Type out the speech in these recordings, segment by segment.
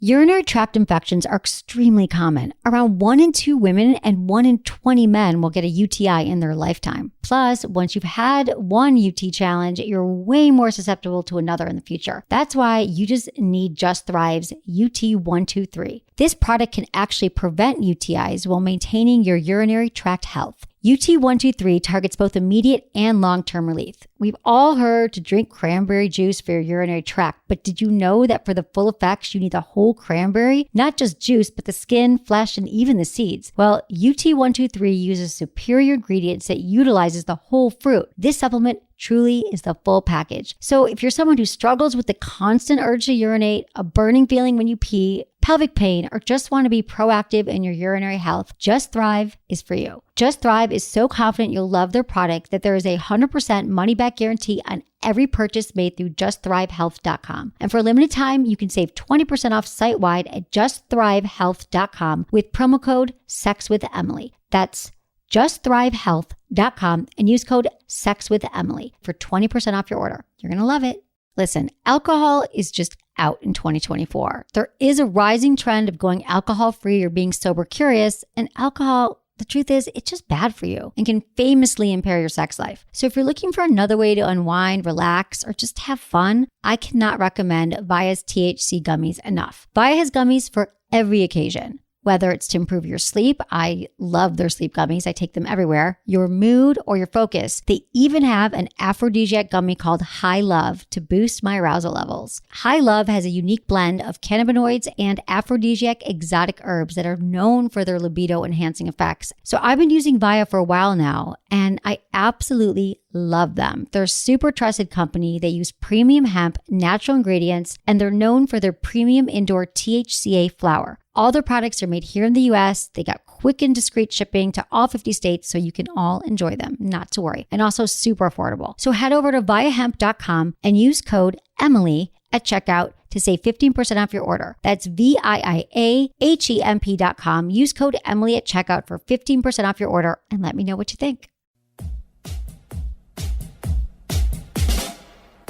Urinary tract infections are extremely common. Around 1 in 2 women and 1 in 20 men will get a UTI in their lifetime. Plus, once you've had one UT challenge, you're way more susceptible to another in the future. That's why you just need Just Thrive's UT123. This product can actually prevent UTIs while maintaining your urinary tract health. UT123 targets both immediate and long-term relief. We've all heard to drink cranberry juice for your urinary tract, but did you know that for the full effects, you need the whole cranberry? Not just juice, but the skin, flesh, and even the seeds. Well, UT123 uses superior ingredients that utilizes the whole fruit. This supplement truly is the full package. So if you're someone who struggles with the constant urge to urinate, a burning feeling when you pee, pelvic pain, or just want to be proactive in your urinary health, Just Thrive is for you. Just Thrive is so confident you'll love their product that there is a 100% money-back guarantee on every purchase made through justthrivehealth.com. And for a limited time, you can save 20% off site-wide at justthrivehealth.com with promo code SEXWithEmily. That's justthrivehealth.com and use code SEXWithEmily for 20% off your order. You're going to love it. Listen, alcohol is just out in 2024. There is a rising trend of going alcohol-free or being sober curious, and alcohol, the truth is, it's just bad for you and can famously impair your sex life. So if you're looking for another way to unwind, relax, or just have fun, I cannot recommend Via's THC gummies enough. Via has gummies for every occasion. Whether it's to improve your sleep, I love their sleep gummies. I take them everywhere. Your mood or your focus. They even have an aphrodisiac gummy called High Love to boost my arousal levels. High Love has a unique blend of cannabinoids and aphrodisiac exotic herbs that are known for their libido enhancing effects. So I've been using Via for a while now, and I absolutely love them. They're a super trusted company. They use premium hemp, natural ingredients, and they're known for their premium indoor THCA flower. All their products are made here in the US. They got quick and discreet shipping to all 50 states, so you can all enjoy them, not to worry. And also super affordable. So head over to viahemp.com and use code Emily at checkout to save 15% off your order. That's VIIAHEMP.com. Use code Emily at checkout for 15% off your order and let me know what you think.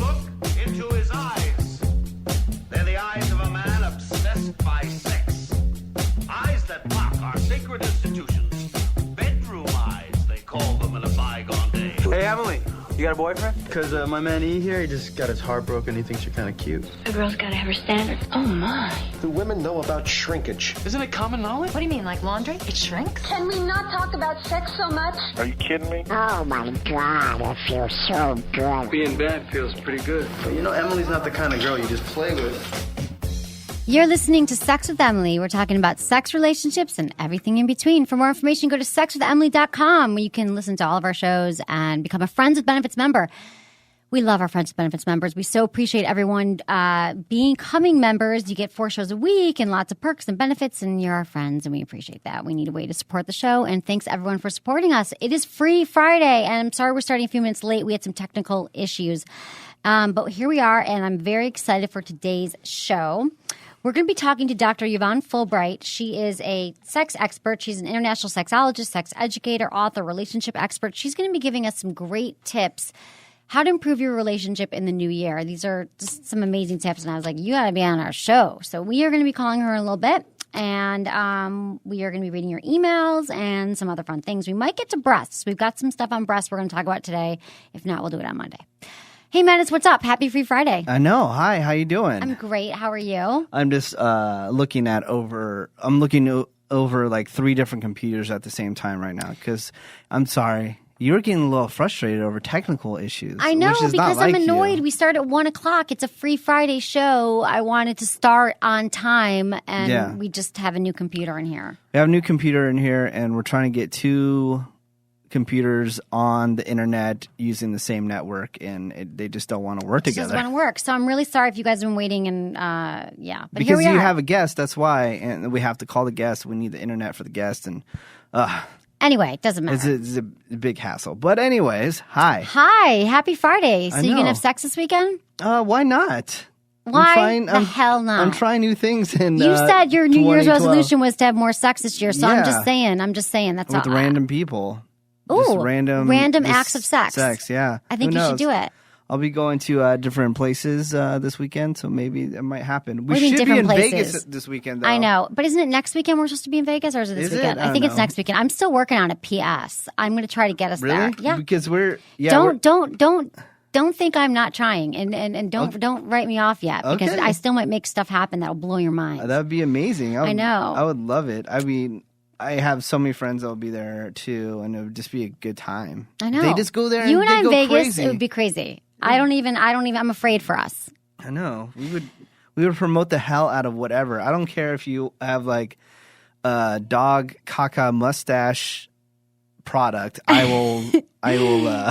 Look into his eyes. They're the eyes of a man obsessed by sex. Eyes that mock our sacred institutions. Bedroom eyes, they call them in a bygone day. Hey, Emily, you got a boyfriend? Because my man E here, he just got his heart broken. He thinks you're kind of cute. A girl's gotta have her standards. Oh, my. Do women know about shrinkage? Isn't it common knowledge? What do you mean, like laundry? It shrinks? Can we not talk about sex so much? Are you kidding me? Oh my God, I feel so good. Being bad feels pretty good. But you know, Emily's not the kind of girl you just play with. You're listening to Sex with Emily. We're talking about sex, relationships, and everything in between. For more information, go to sexwithemily.com, where you can listen to all of our shows and become a Friends with Benefits member. We love our Friends with Benefits members. We so appreciate everyone becoming members. You get 4 shows a week and lots of perks and benefits, and you're our friends, and we appreciate that. We need a way to support the show, and thanks everyone for supporting us. It is Free Friday, and I'm sorry we're starting a few minutes late. We had some technical issues, but here we are, and I'm very excited for today's show. We're going to be talking to Dr. Yvonne Fulbright. She is a sex expert. She's an international sexologist, sex educator, author, relationship expert. She's going to be giving us some great tips how to improve your relationship in the new year. These are just some amazing tips, and I was like, you got to be on our show. So we are going to be calling her in a little bit, and we are going to be reading your emails and some other fun things. We might get to breasts. We've got some stuff on breasts we're going to talk about today. If not, we'll do it on Monday. Hey, Menace, what's up? Happy Free Friday. I know. Hi, how you doing? I'm great. How are you? I'm just looking over like 3 different computers at the same time right now because I'm sorry. You're getting a little frustrated over technical issues. I know, which is because not like I'm annoyed. You. We start at 1 o'clock. It's a Free Friday show. I wanted to start on time, and we just have a new computer in here. We have a new computer in here, and we're trying to get 2 computers on the internet using the same network, and they just don't want to work together. It doesn't want to work. So I'm really sorry if you guys have been waiting, and but because here we are. You have a guest, that's why, and we have to call the guest. We need the internet for the guest, and anyway, it doesn't matter. It's a big hassle. But anyways, hi, happy Friday. So you gonna have sex this weekend? Why not? Why the hell not? I'm trying new things. You said your New Year's resolution was to have more sex this year, so I'm just saying. That's with random people. Ooh, random acts of sex. Yeah. I think you should do it. I'll be going to different places this weekend, so maybe it might happen. We What do you mean should be in different Vegas places? this weekend, though. I know. But isn't it next weekend we're supposed to be in Vegas, or is it this Is it? weekend? I I think don't it's know. next weekend. I'm still working on it. P.S. I'm going to try to get us Really? there. Yeah. Because we're Don't think I'm not trying, and don't write me off yet, because Okay. I still might make stuff happen that'll blow your mind. That would be amazing. I know. I would love it. I mean, I have so many friends that will be there too, and it would just be a good time. I know. They just go there. You and and I they in go Vegas, crazy. it would be crazy. I don't even. I'm afraid for us. I know. We would promote the hell out of whatever. I don't care if you have like a dog caca mustache product. I will.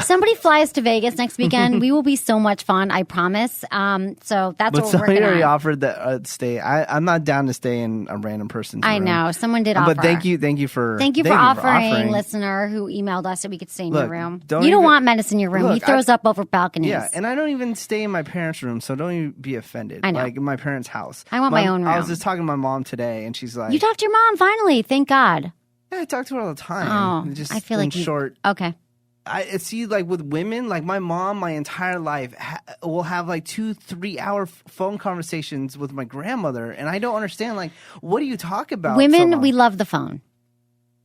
Somebody fly us to Vegas next weekend. We will be so much fun. I promise. So that's But what we're somebody working already on. offered that stay. I'm not down to stay in a random person's I room. know someone did offer. But thank you for offering, listener who emailed us that we could stay in Look, your room. don't You don't even- want Menace in your room. He Look, throws up over balconies. Yeah, and I don't even stay in my parents' room, so don't even be offended. I know. Like in my parents' house. I want my own I was room. just talking to my mom today, and she's like, You talked to your mom finally. Thank God. "Yeah, I talk to her all the time." Oh, just I feel in like short. Okay. I see, like with women, like my mom, my entire life will have like 2-3 hour phone conversations with my grandmother, and I don't understand. Like, what do you talk about? Women, so we love the phone.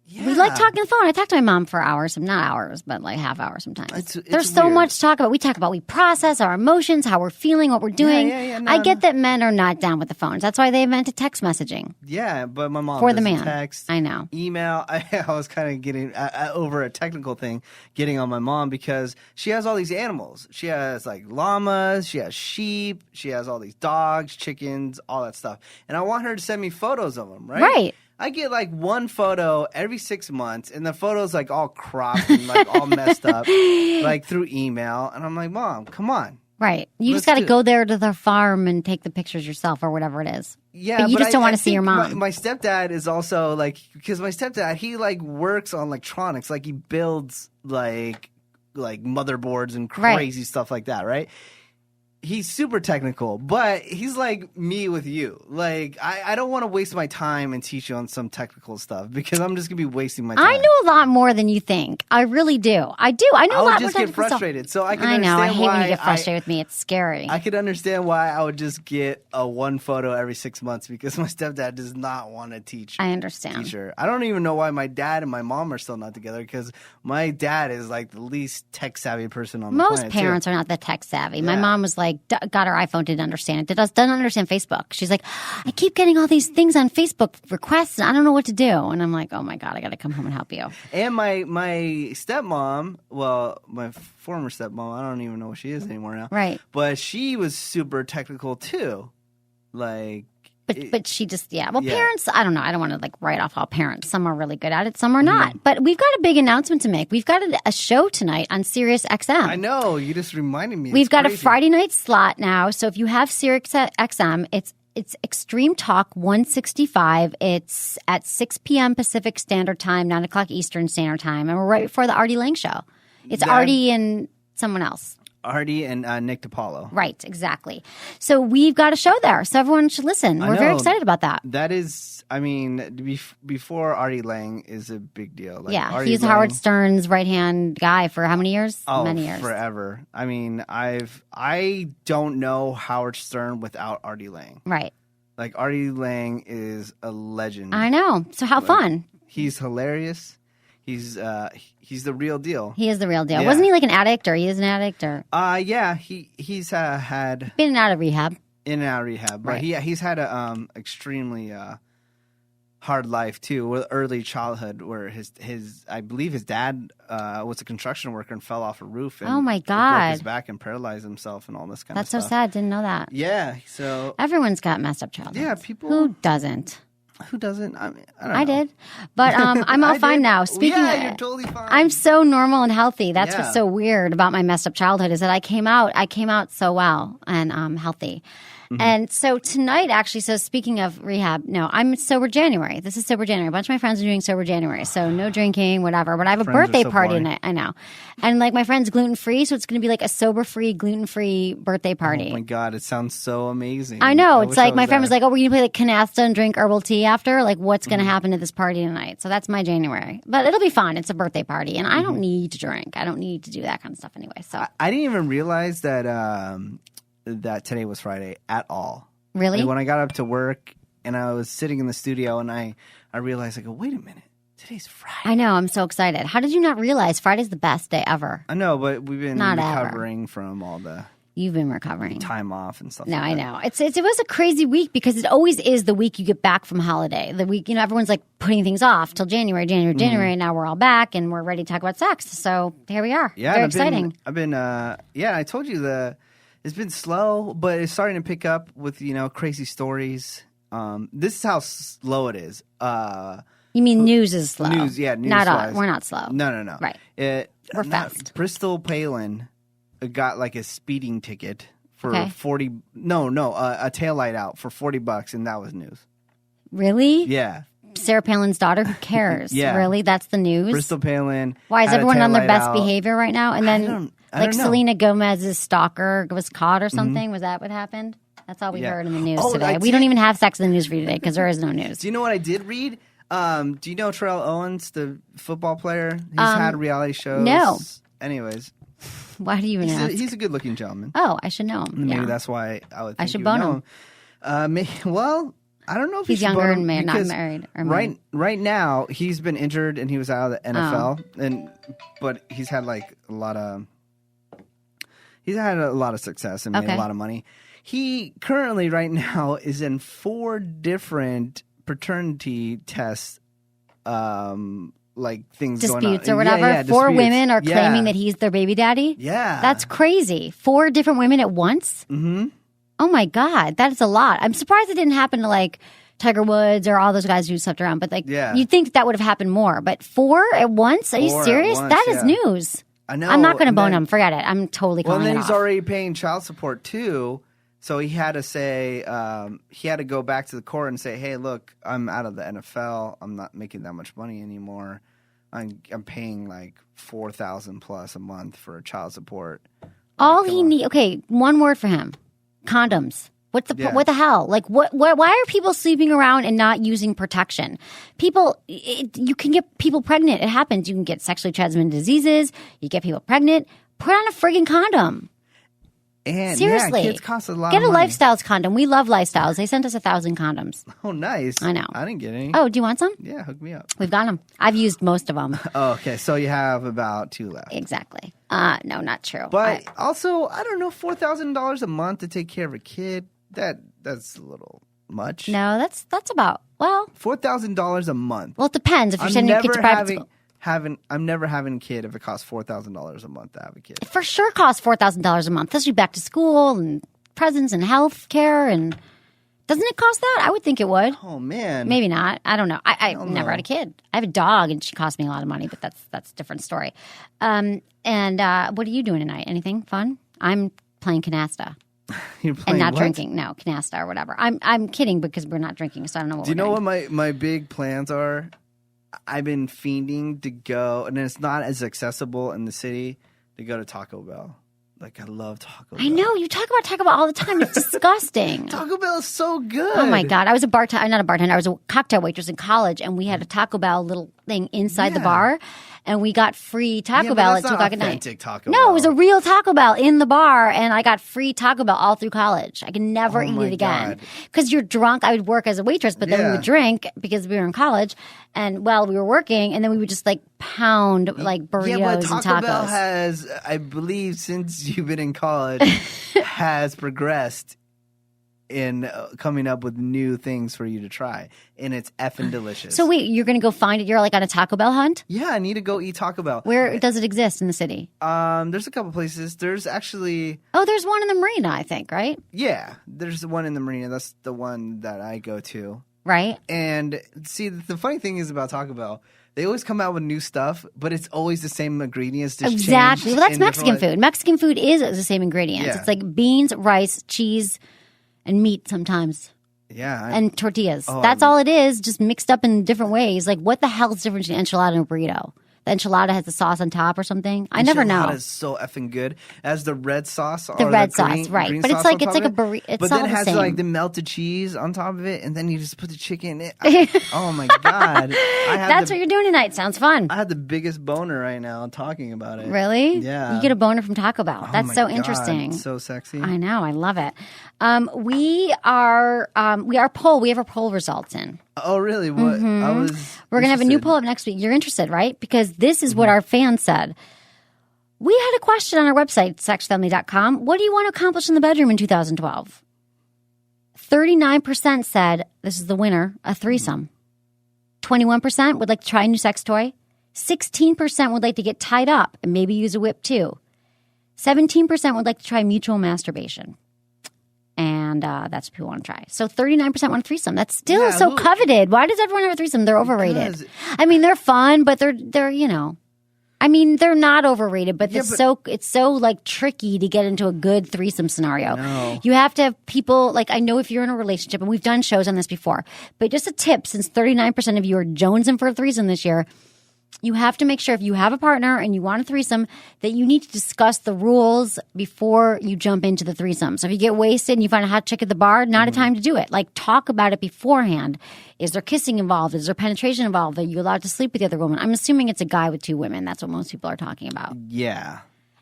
Yeah. We like talking on the phone. I talk to my mom for hours, not hours, but like half hours sometimes. It's There's so weird. much to talk about. We process our emotions, how we're feeling, what we're doing. yeah, no, I get no. that men are not down with the phones. That's why they invented text messaging Yeah, but my mom for the doesn't man. text. I know. Email. I was kind of getting over a technical thing, getting on my mom because she has all these animals. She has like llamas, she has sheep, she has all these dogs, chickens, all that stuff. And I want her to send me photos of them, right? Right. I get like one photo every 6 months, and the photo's like all cropped and like all messed up, like through email. And I'm like, Mom, come on. Right. You Let's just got to do it. go there to the farm and take the pictures yourself or whatever it is. Yeah, But you just don't want to see think your mom. My stepdad is also like, because my stepdad, he like works on electronics, like he builds like motherboards and Right. crazy stuff like that, right? He's super technical, but he's like me with you. Like, I don't want to waste my time and teach you on some technical stuff because I'm just gonna be wasting my time. I know a lot more than you think. I really do. I do. I know I a would lot just more get technical stuff. frustrated. So I can I know. I understand hate when why you get frustrated with me. It's scary. I could understand why I would just get a one photo every 6 months because my stepdad does not want to teach. I understand. Teacher. I don't even know why my dad and my mom are still not together because my dad is like the least tech savvy person on the Most planet. parents are not that tech savvy. My Yeah. mom was like, got her iPhone, didn't understand it. Doesn't understand Facebook. She's like, I keep getting all these things on Facebook requests and I don't know what to do. And I'm like, oh my God, I got to come home and help you. And my stepmom, well, my former stepmom, I don't even know what she is anymore now. Right. But she was super technical too. Like, But she just, yeah. Well, Yeah. parents, I don't know. I don't want to like write off all parents. Some are really good at it. Some are not. But we've got a big announcement to make. We've got a show tonight on Sirius XM. I know, you just reminded me. We've It's got a crazy. Friday night slot now. So if you have Sirius XM, it's Extreme Talk 165. It's at 6 p.m. Pacific Standard Time, 9 o'clock Eastern Standard Time. And we're right before the Artie Lang show. It's That- Artie and someone else. Artie and Nick DiPaolo. Right, exactly. So we've got a show there. So everyone should listen. I We're very know. excited about that. That is, I mean, before Artie Lang is a big deal. Like, Yeah, Artie he's Lang- Howard Stern's right-hand guy for how many years? Oh, Many years. forever. I mean, I don't know Howard Stern without Artie Lang. Right. Like, Artie Lang is a legend. I know. So how fun. He's hilarious. He's the real deal. He is the real deal. Yeah. Wasn't he like an addict, or he is an addict, or Yeah, he's had been out of rehab? in and out of rehab, but Right. he's had a extremely hard life too, with early childhood, where his I believe his dad was a construction worker and fell off a roof. And Oh, my broke his God. back and paralyzed himself and all this kind That's of so stuff. sad. Didn't know that. Yeah, so Everyone's got messed up childhoods. Yeah, people- Who doesn't? who doesn't? I mean, I don't know. I did, but I'm all I fine did. now. Speaking yeah, of, you're totally fine. I'm so normal and healthy. That's what's Yeah. so weird about my messed up childhood is that I came out so well and healthy. And so tonight, actually, so speaking of rehab, no, I'm sober January. This is sober January. A bunch of my friends are doing sober January. So no drinking, whatever. But I have a Friends are birthday so party boring. tonight. I know. And like my friend's gluten free. So it's going to be like a sober free, gluten free birthday party. Oh my God, it sounds so amazing. I know. It's wish like I my friend was there. like, oh, we're going to play like canasta and drink herbal tea after. Like, what's going to happen at this party tonight? So that's my January. But it'll be fun. It's a birthday party. And I don't need to drink. I don't need to do that kind of stuff anyway. So I didn't even realize that that today was Friday at all. really? Like when I got up to work and I was sitting in the studio and I realized, I go, wait a minute, today's Friday. I know. I'm so excited. How did you not realize Friday's the best day ever? I know, but we've been Not ever. recovering from all the You've been recovering. time off and stuff No, like I that. know. It was a crazy week because it always is the week you get back from holiday. The week, everyone's like putting things off till January. And now we're all back and we're ready to talk about sex. So here we are. Yeah, Very and exciting. I've been I told you it's been slow, but it's starting to pick up with, crazy stories. This is how slow it is. You mean news is slow? News, yeah, Not news-wise. we're not slow. No. Right. We're fast. Bristol Palin got like a speeding ticket for Okay. 40. No, a taillight out for $40, and that was news. Really? Yeah, Sarah Palin's daughter? Who cares? Yeah. Really? That's the news? Bristol Palin. Why is had a everyone on their taillight best out. behavior right now? And then I like don't know. Selena Gomez's stalker was caught or something? Was that what happened? That's all we Yeah. heard in the news Oh, today. I We don't did- even have sex in the news for you today because there is no news. Do you know what I did read? Do you know Terrell Owens, the football player? He's had reality shows. no. Anyways, Why do you even ask? he's a good-looking gentleman. Oh, I should know him. Maybe Yeah. that's why I would. I Think should you bone know him. Well, I don't know if He's you should younger bone him and not because married or married. Right now, he's been injured and he was out of the NFL, Oh. but he's had like a lot of success and made Okay. a lot of money. He currently right now is in 4 different paternity tests, like things going on. Disputes or whatever. Yeah, 4 disputes. women are Yeah. claiming that he's their baby daddy. Yeah, That's crazy. 4 different women at once? Mm-hmm. Oh my God. That is a lot. I'm surprised it didn't happen to like Tiger Woods or all those guys who slept around. But like, Yeah. you'd think that would have happened more. But 4 at once? Are you 4 at serious? once, That is yeah. news. I know. I'm not going to and bone then- him. Forget it. I'm totally Well, calling and then it he's off. already paying child support too. So he had to say, he had to go back to the court and say, "Hey, look, I'm out of the NFL. I'm not making that much money anymore. I'm paying like $4,000 plus a month for child support." All he need. Okay, one word for him: condoms. What the hell? Like what? Why are people sleeping around and not using protection? People, you can get people pregnant. It happens. You can get sexually transmitted diseases. You get people pregnant. Put on a friggin' condom. And Seriously, yeah, kids cost a lot. Get of a money. Lifestyles condom. We love Lifestyles. They sent us 1,000 condoms. Oh, nice. I know. I didn't get any. Oh, do you want some? Yeah, hook me up. We've got them. I've used most of them. Oh, okay. So you have about 2 left. Exactly. No, not true. But also, I don't know, $4,000 a month to take care of a kid. That's a little much. No, that's about $4,000 a month. Well, it depends. If you're sending your kid to private school, I'm never having a kid if it costs $4,000 a month to have a kid. for sure costs $4,000 a month. Especially back to school and presents and health care. And doesn't it cost that? I would think it would. Oh man, Maybe not. I don't know. I've never know. had a kid. I have a dog, and she cost me a lot of money, but that's a different story. And what are you doing tonight? Anything fun? I'm playing canasta You're and playing not what? drinking. No, canasta or whatever. I'm kidding because we're not drinking, so I don't know what. Do you we're know doing. what my big plans are? I've been fiending to go, and it's not as accessible in the city to go to Taco Bell. Like I love Taco Bell. I know you talk about Taco Bell all the time. It's disgusting. Taco Bell is so good. Oh my God. I was a bartender, not a bartender. I was a cocktail waitress in college, and we had a Taco Bell little thing inside the Yeah. bar, and we got free Taco Yeah, but Bell that's at 2 not o'clock at night. authentic Taco No, Bell. it was a real Taco Bell in the bar, and I got free Taco Bell all through college. I can never Oh eat my it again. God. Because you're drunk. I would work as a waitress, but then we Yeah. would drink because we were in college, and we were working, and then we would just like pound like burritos Yeah, but and Taco tacos. Bell has, I believe, since you've been in college, has progressed in coming up with new things for you to try, and it's effing delicious. So wait, you're going to go find it? You're like on a Taco Bell hunt? yeah, I need to go eat Taco Bell. Where does it exist in the city? There's a couple places. There's actually, Oh, there's one in the marina, I think, right? yeah, there's the one in the marina. That's the one that I go to. Right? And see, the funny thing is about Taco Bell, they always come out with new stuff, but it's always the same ingredients. Just Exactly. changed Well, that's in Mexican different- food. Mexican food is the same ingredients. Yeah. It's like beans, rice, cheese, and meat sometimes. Yeah. And tortillas. That's all it is, just mixed up in different ways. Like, what the hell is the difference between enchilada and a burrito? The enchilada has the sauce on top or something. I never know. Enchilada is so effing good. As the red sauce, the red sauce, right? Green but sauce it's like on top a of it. burrito. But then it has like the melted cheese on top of it, and then you just put the chicken in it. Oh my god! That's what you're doing tonight. Sounds fun. I had the biggest boner right now talking about it. Really? Yeah. You get a boner from Taco Bell. Oh That's my so God, interesting. so sexy. I know. I love it. We are poll. We have our poll results in. Oh really? What? We're gonna have a new poll up next week. You're interested, right? Because this is what our fans said. We had a question on our website, sexfamily.com. What do you want to accomplish in the bedroom in 2012? 39% said, this is the winner, a threesome. 21% would like to try a new sex toy. 16% would like to get tied up and maybe use a whip too. 17% would like to try mutual masturbation. And that's what people want to try. So 39% want a threesome. That's still so coveted. Why does everyone have a threesome? They're overrated. I mean, they're fun, but they're you know. I mean, they're not overrated, but it's so like tricky to get into a good threesome scenario. No. You have to have people like, I know if you're in a relationship, and we've done shows on this before, but just a tip, since 39% of you are jonesing for a threesome this year, you have to make sure if you have a partner and you want a threesome that you need to discuss the rules before you jump into the threesome. So if you get wasted and you find a hot chick at the bar, not a time to do it. Like, talk about it beforehand. Is there kissing involved? Is there penetration involved? Are you allowed to sleep with the other woman? I'm assuming it's a guy with two women. That's what most people are talking about. Yeah.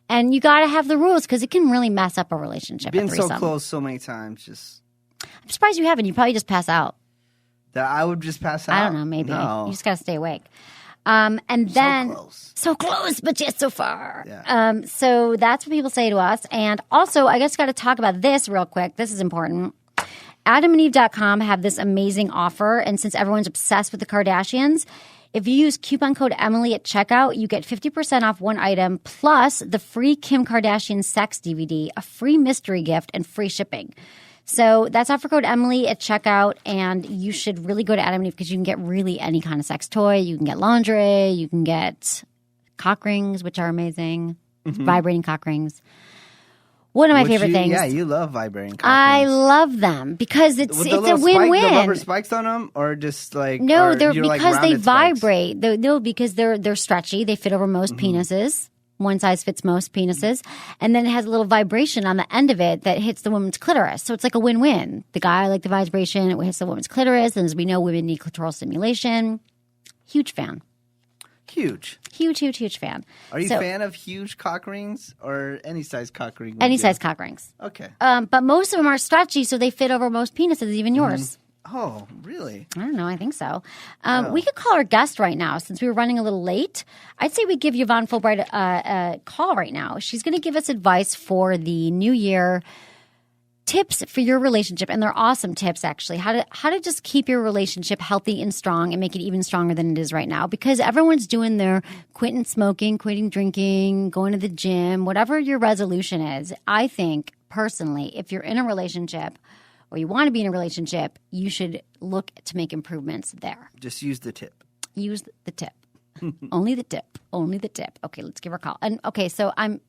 And you got to have the rules because it can really mess up a relationship. Been so close so many times. I'm surprised you haven't. You probably just pass out. That I would just pass out? I don't know. Maybe. No. You just got to stay awake. And then so close, but yet so far. Yeah. So that's what people say to us. And also, I guess got to talk about this real quick. This is important. AdamandEve.com have this amazing offer. And since everyone's obsessed with the Kardashians, if you use coupon code Emily at checkout, you get 50% off one item plus the free Kim Kardashian sex DVD, a free mystery gift, and free shipping. So that's offer code Emily at checkout, and you should really go to Adam and Eve because you can get really any kind of sex toy. You can get lingerie. You can get cock rings, which are amazing. Vibrating cock rings. One of my favorite things. Yeah, you love vibrating cock I rings. love them because it's a win-win. The rubber spikes on them, or just like no, they're because like they spikes? vibrate. No, because they're stretchy. They fit over most penises. One size fits most penises. And then it has a little vibration on the end of it that hits the woman's clitoris. So it's like a win-win. The guy liked the vibration. It hits the woman's clitoris. And as we know, women need clitoral stimulation. Huge fan. Huge fan. Are you a fan of huge cock rings or any size cock ring? Any size cock rings. Okay. But most of them are stretchy, so they fit over most penises, even yours. Oh, really? I don't know. I think so. We could call our guest right now since we were running a little late. I'd say we give Yvonne Fulbright a call right now. She's going to give us advice for the new year, tips for your relationship, and they're awesome tips actually. How to just keep your relationship healthy and strong and make it even stronger than it is right now, because everyone's doing their quitting smoking, quitting drinking, going to the gym, whatever your resolution is. I think personally, if you're in a relationship or you want to be in a relationship, you should look to make improvements there. Just use the tip. Use the tip. Only the tip. Only the tip. Okay, let's give her a call. And okay, so I'm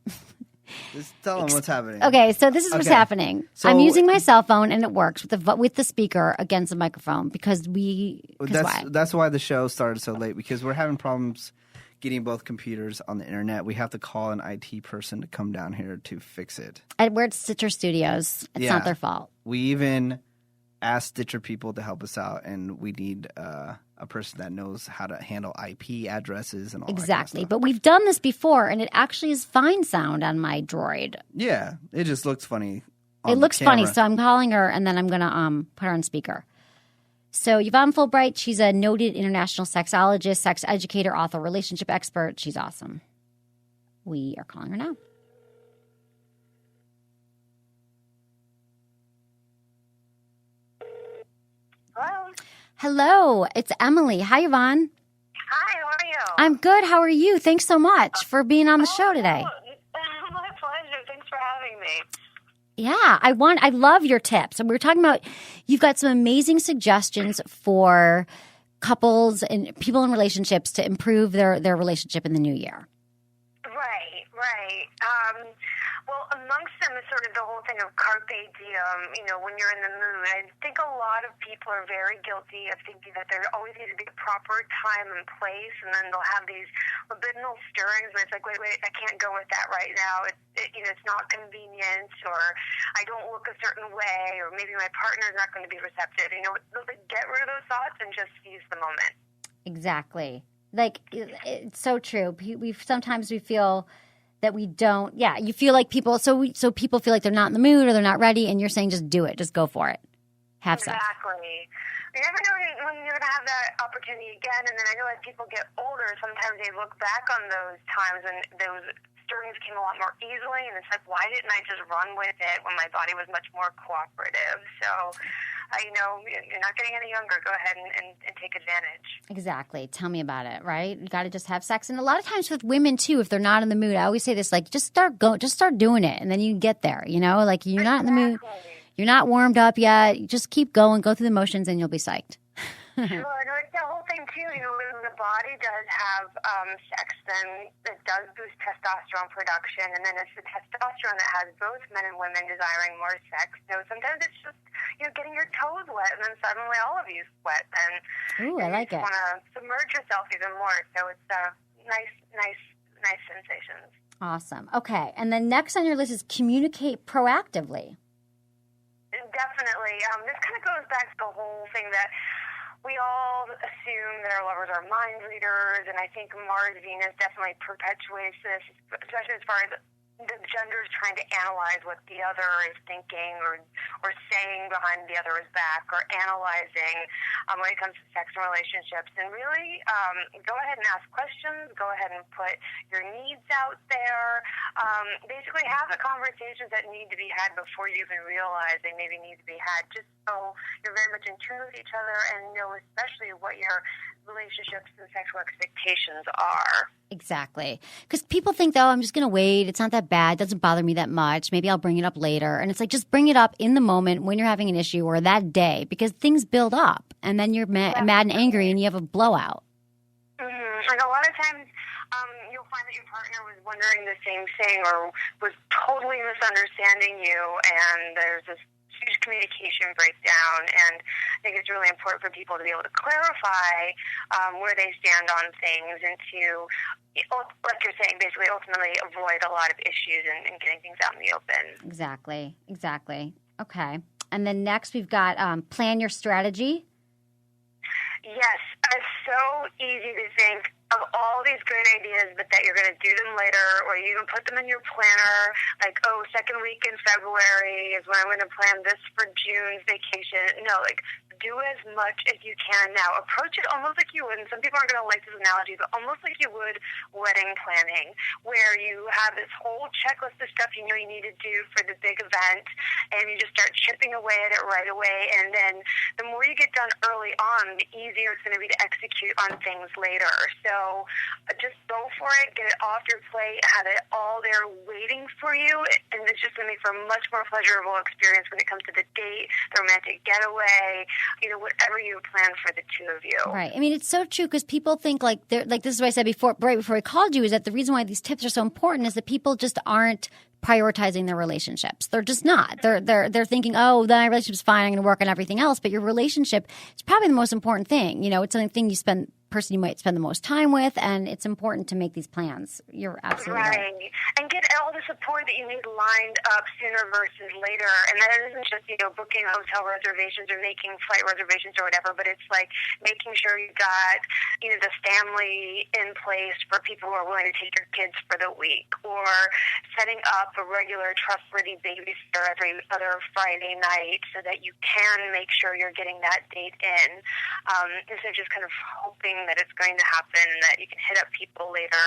Just tell them what's happening. Okay, so this is what's happening. So, I'm using my cell phone and it works with the speaker against the microphone because that's why the show started so late, because we're having problems getting both computers on the internet. We have to call an IT person to come down here to fix it. We're at Stitcher Studios. It's not their fault. We even asked Stitcher people to help us out, and we need a person that knows how to handle IP addresses and all that kind of stuff. But we've done this before, and it actually is fine sound on my Droid. Yeah, it just looks funny. It looks funny, so I'm calling her, and then I'm going to put her on speaker. So Yvonne Fulbright, she's a noted international sexologist, sex educator, author, relationship expert. She's awesome. We are calling her now. Hello. Hello, it's Emily. Hi, Yvonne. Hi, how are you? I'm good. How are you? Thanks so much for being on the show today. My pleasure. Thanks for having me. Yeah, I love your tips. And we were talking about, you've got some amazing suggestions for couples and people in relationships to improve their relationship in the new year. Right. Right. Well, amongst them is sort of the whole thing of carpe diem, when you're in the mood. I think a lot of people are very guilty of thinking that there always needs to be a proper time and place, and then they'll have these libidinal stirrings where it's like, wait, I can't go with that right now. It's not convenient, or I don't look a certain way, or maybe my partner's not going to be receptive. Get rid of those thoughts and just seize the moment. Exactly. Like, it's so true. Sometimes we feel that we don't. Yeah, you feel like people. So people feel like they're not in the mood or they're not ready, and you're saying just do it, just go for it, have sex. Exactly. You never know when you're going to have that opportunity again. And then I know as people get older, sometimes they look back on those times and those stirrings came a lot more easily. And it's like, why didn't I just run with it when my body was much more cooperative? So, you're not getting any younger. Go ahead and take advantage. Exactly. Tell me about it, right? You got to just have sex. And a lot of times with women, too, if they're not in the mood, I always say this, like, just start doing it. And then you get there, like you're not in the mood. You're not warmed up yet. You just keep going, go through the motions, and you'll be psyched. Sure. No, it's the whole thing, too. When the body does have sex, then it does boost testosterone production. And then it's the testosterone that has both men and women desiring more sex. Sometimes it's just, getting your toes wet, and then suddenly all of you sweat. And ooh, I like it. You want to submerge yourself even more. So it's nice sensations. Awesome. Okay. And then next on your list is communicate proactively. Definitely. This kind of goes back to the whole thing that we all assume that our lovers are mind readers, and I think Mars Venus definitely perpetuates this, especially as far as the genders trying to analyze what the other is thinking or saying behind the other's back, or analyzing when it comes to sex and relationships. And really, go ahead and ask questions. Go ahead and put your needs out there. Basically, have the conversations that need to be had before you even realize they maybe need to be had, just so you're very much in tune with each other and know especially what your relationships and sexual expectations are. Exactly. Because people think, though, I'm just going to wait. It's not that bad. It doesn't bother me that much. Maybe I'll bring it up later. And it's like, just bring it up in the moment when you're having an issue or that day, because things build up and then you're mad and angry and you have a blowout. Mm-hmm. And a lot of times you'll find that your partner was wondering the same thing or was totally misunderstanding you, and there's this huge communication breakdown. And I think it's really important for people to be able to clarify where they stand on things and to, like you're saying, basically ultimately avoid a lot of issues and getting things out in the open. Exactly. Okay. And then next we've got plan your strategy. Yes, it's so easy to think of all these great ideas, but that you're going to do them later, or you even put them in your planner, like, second week in February is when I'm going to plan this for June's vacation. No, do as much as you can now. Approach it almost like you would, and some people aren't going to like this analogy, but almost like you would wedding planning, where you have this whole checklist of stuff you need to do for the big event, and you just start chipping away at it right away. And then the more you get done early on, the easier it's going to be to execute on things later. So just go for it, get it off your plate, have it all there waiting for you, and it's just going to make for a much more pleasurable experience when it comes to the date, the romantic getaway, whatever you plan for the two of you. Right. I mean, it's so true, because people think this is what I said before, right before I called you, is that the reason why these tips are so important is that people just aren't prioritizing their relationships. They're just not. They're thinking, then my relationship's fine, I'm going to work on everything else. But your relationship is probably the most important thing. It's something person you might spend the most time with, and it's important to make these plans. You're absolutely right. And get all the support that you need lined up sooner versus later. And that isn't just, booking hotel reservations or making flight reservations or whatever, but it's like making sure you got, the family in place for people who are willing to take your kids for the week, or setting up a regular trustworthy babysitter every other Friday night so that you can make sure you're getting that date in. Instead of just kind of hoping that it's going to happen and that you can hit up people later.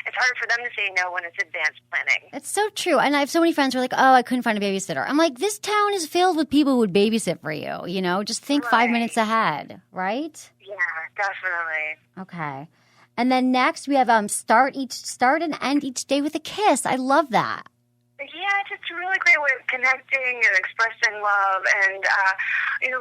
It's harder for them to say no when it's advanced planning. It's so true. And I have so many friends who are like, I couldn't find a babysitter. I'm like, this town is filled with people who would babysit for you. Just think 5 minutes ahead, right? Yeah, definitely. Okay. And then next we have start and end each day with a kiss. I love that. Yeah, it's just a really great way of connecting and expressing love. And,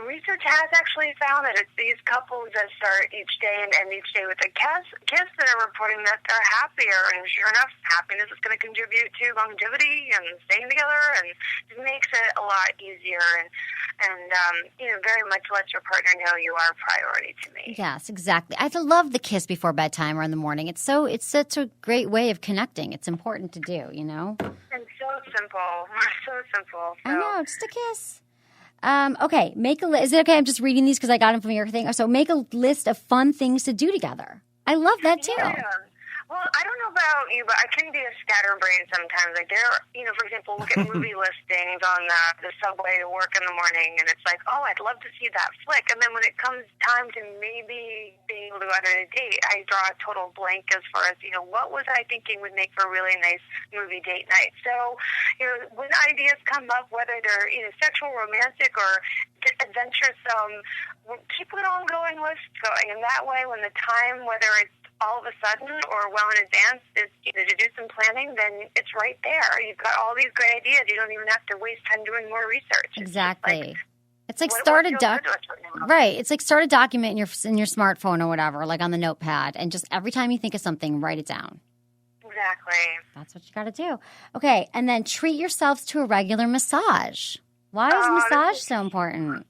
research has actually found that it's these couples that start each day and end each day with a kiss that are reporting that they're happier. And sure enough, happiness is going to contribute to longevity and staying together, and it makes it a lot easier and very much lets your partner know you are a priority to me. Yes, exactly. I love the kiss before bedtime or in the morning. It's such a great way of connecting. It's important to do, And so simple. So simple. So. I know, just a kiss. Okay, make a list. Is it okay? I'm just reading these because I got them from your thing. So make a list of fun things to do together. I love that too. Yeah. Well, I don't know about you, but I can be a scatterbrain sometimes. Like for example, look at movie listings on the subway to work in the morning, and it's like, oh, I'd love to see that flick. And then when it comes time to maybe being able to go out on a date, I draw a total blank as far as, what was I thinking would make for a really nice movie date night. So, when ideas come up, whether they're, sexual, romantic, or adventuresome, keep an ongoing list going. And that way, when the time, whether it's all of a sudden or well in advance is to do some planning, then it's right there. You've got all these great ideas. You don't even have to waste time doing more research. Exactly. It's like right. It's like start a document in your smartphone or whatever, like on the notepad, and just every time you think of something, write it down. Exactly. That's what you got to do. Okay, and then treat yourselves to a regular massage. Why is massage so important?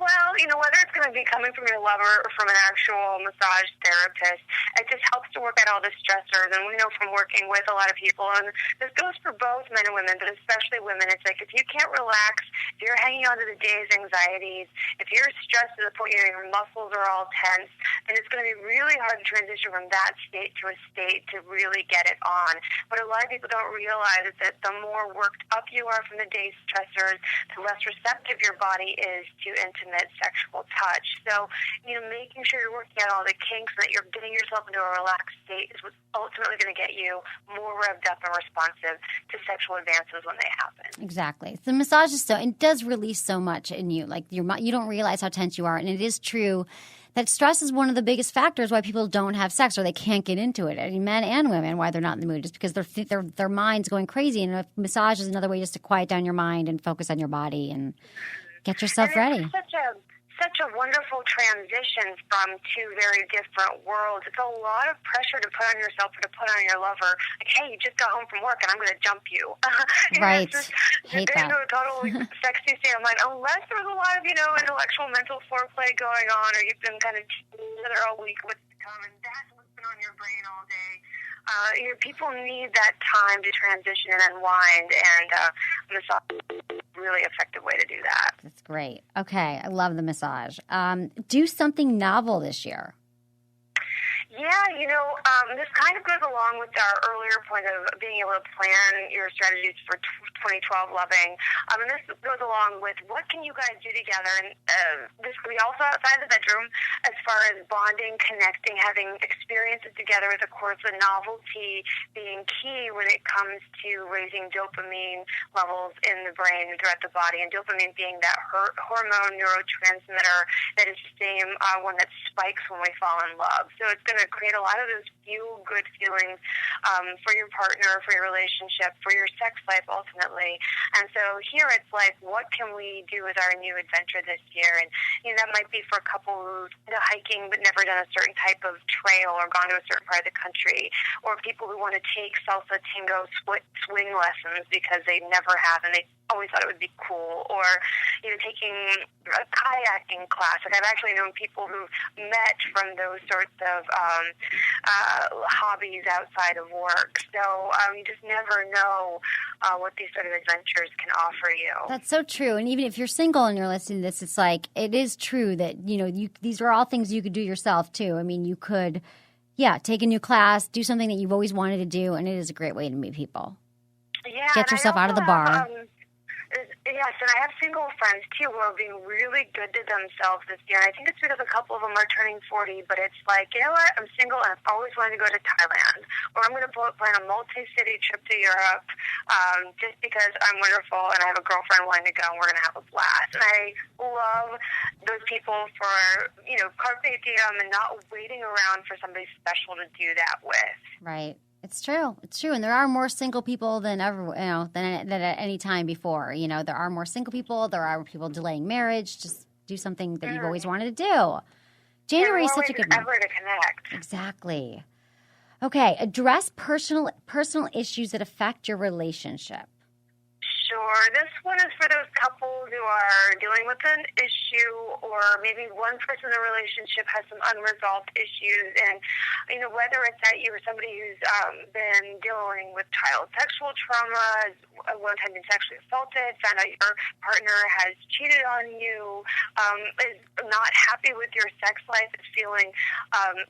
Well, whether it's going to be coming from your lover or from an actual massage therapist, it just helps to work out all the stressors. And we know from working with a lot of people, and this goes for both men and women, but especially women, it's like if you can't relax, if you're hanging on to the day's anxieties, if you're stressed to the point your muscles are all tense, then it's going to be really hard to transition from that state to a state to really get it on. But a lot of people don't realize is that the more worked up you are from the day's stressors, the less receptive your body is to intimate sexual touch. So, making sure you're working out all the kinks and that you're getting yourself into a relaxed state is what's ultimately going to get you more revved up and responsive to sexual advances when they happen. Exactly. The massage is it does release so much in you. Like you don't realize how tense you are. And it is true that stress is one of the biggest factors why people don't have sex or they can't get into it. I mean, men and women, why they're not in the mood, just because their mind's going crazy. And a massage is another way just to quiet down your mind and focus on your body and get yourself ready. Such a wonderful transition from two very different worlds. It's a lot of pressure to put on yourself or to put on your lover. Like, hey, you just got home from work and I'm going to jump you. Right. Hate that. Into a total sexy state of mind, unless there's a lot of, intellectual mental foreplay going on, or you've been kind of together all week with the tongue, and that's what's been on your brain all day. People need that time to transition and unwind, and massage is a really effective way to do that. That's great. Okay, I love the massage. Do something novel this year. Yeah, this kind of goes along with our earlier point of being able to plan your strategies for 2012 loving. And this goes along with what can you guys do together? And this could be also outside the bedroom as far as bonding, connecting, having experiences together with, of course, the novelty being key when it comes to raising dopamine levels in the brain and throughout the body. And dopamine being that hormone neurotransmitter that is the same one that spikes when we fall in love. So it's going to create a lot of those feel-good feelings for your partner, for your relationship, for your sex life ultimately. And so here it's like, what can we do with our new adventure this year? And that might be for a couple who's hiking but never done a certain type of trail or gone to a certain part of the country, or people who want to take salsa, tango, swing lessons because they never have and they always thought it would be cool, or taking a kayaking class. Like I've actually known people who met from those sorts of hobbies outside of work. So you just never know what these sort of adventures can offer you. That's so true. And even if you're single and you're listening to this, it's like it is true that these are all things you could do yourself too. I mean, you could, take a new class, do something that you've always wanted to do, and it is a great way to meet people. Yeah, get yourself out of the bar. Yes, and I have single friends, too, who are being really good to themselves this year. And I think it's because a couple of them are turning 40, but it's like, you know what, I'm single and I've always wanted to go to Thailand. Or I'm going to plan a multi-city trip to Europe just because I'm wonderful and I have a girlfriend wanting to go and we're going to have a blast. And I love those people for, carpe diem and not waiting around for somebody special to do that with. Right. It's true. It's true. And there are more single people than ever, than at any time before. There are more single people. There are people delaying marriage. Just do something that you've always wanted to do. January is such a good month. Ever to connect. Exactly. Okay. Address personal issues that affect your relationship. Sure. This one is for those couples who are dealing with an issue, or maybe one person in the relationship has some unresolved issues, and whether it's that you or somebody who's been dealing with child sexual trauma, one time been sexually assaulted, found out your partner has cheated on you, is not happy with your sex life, is feeling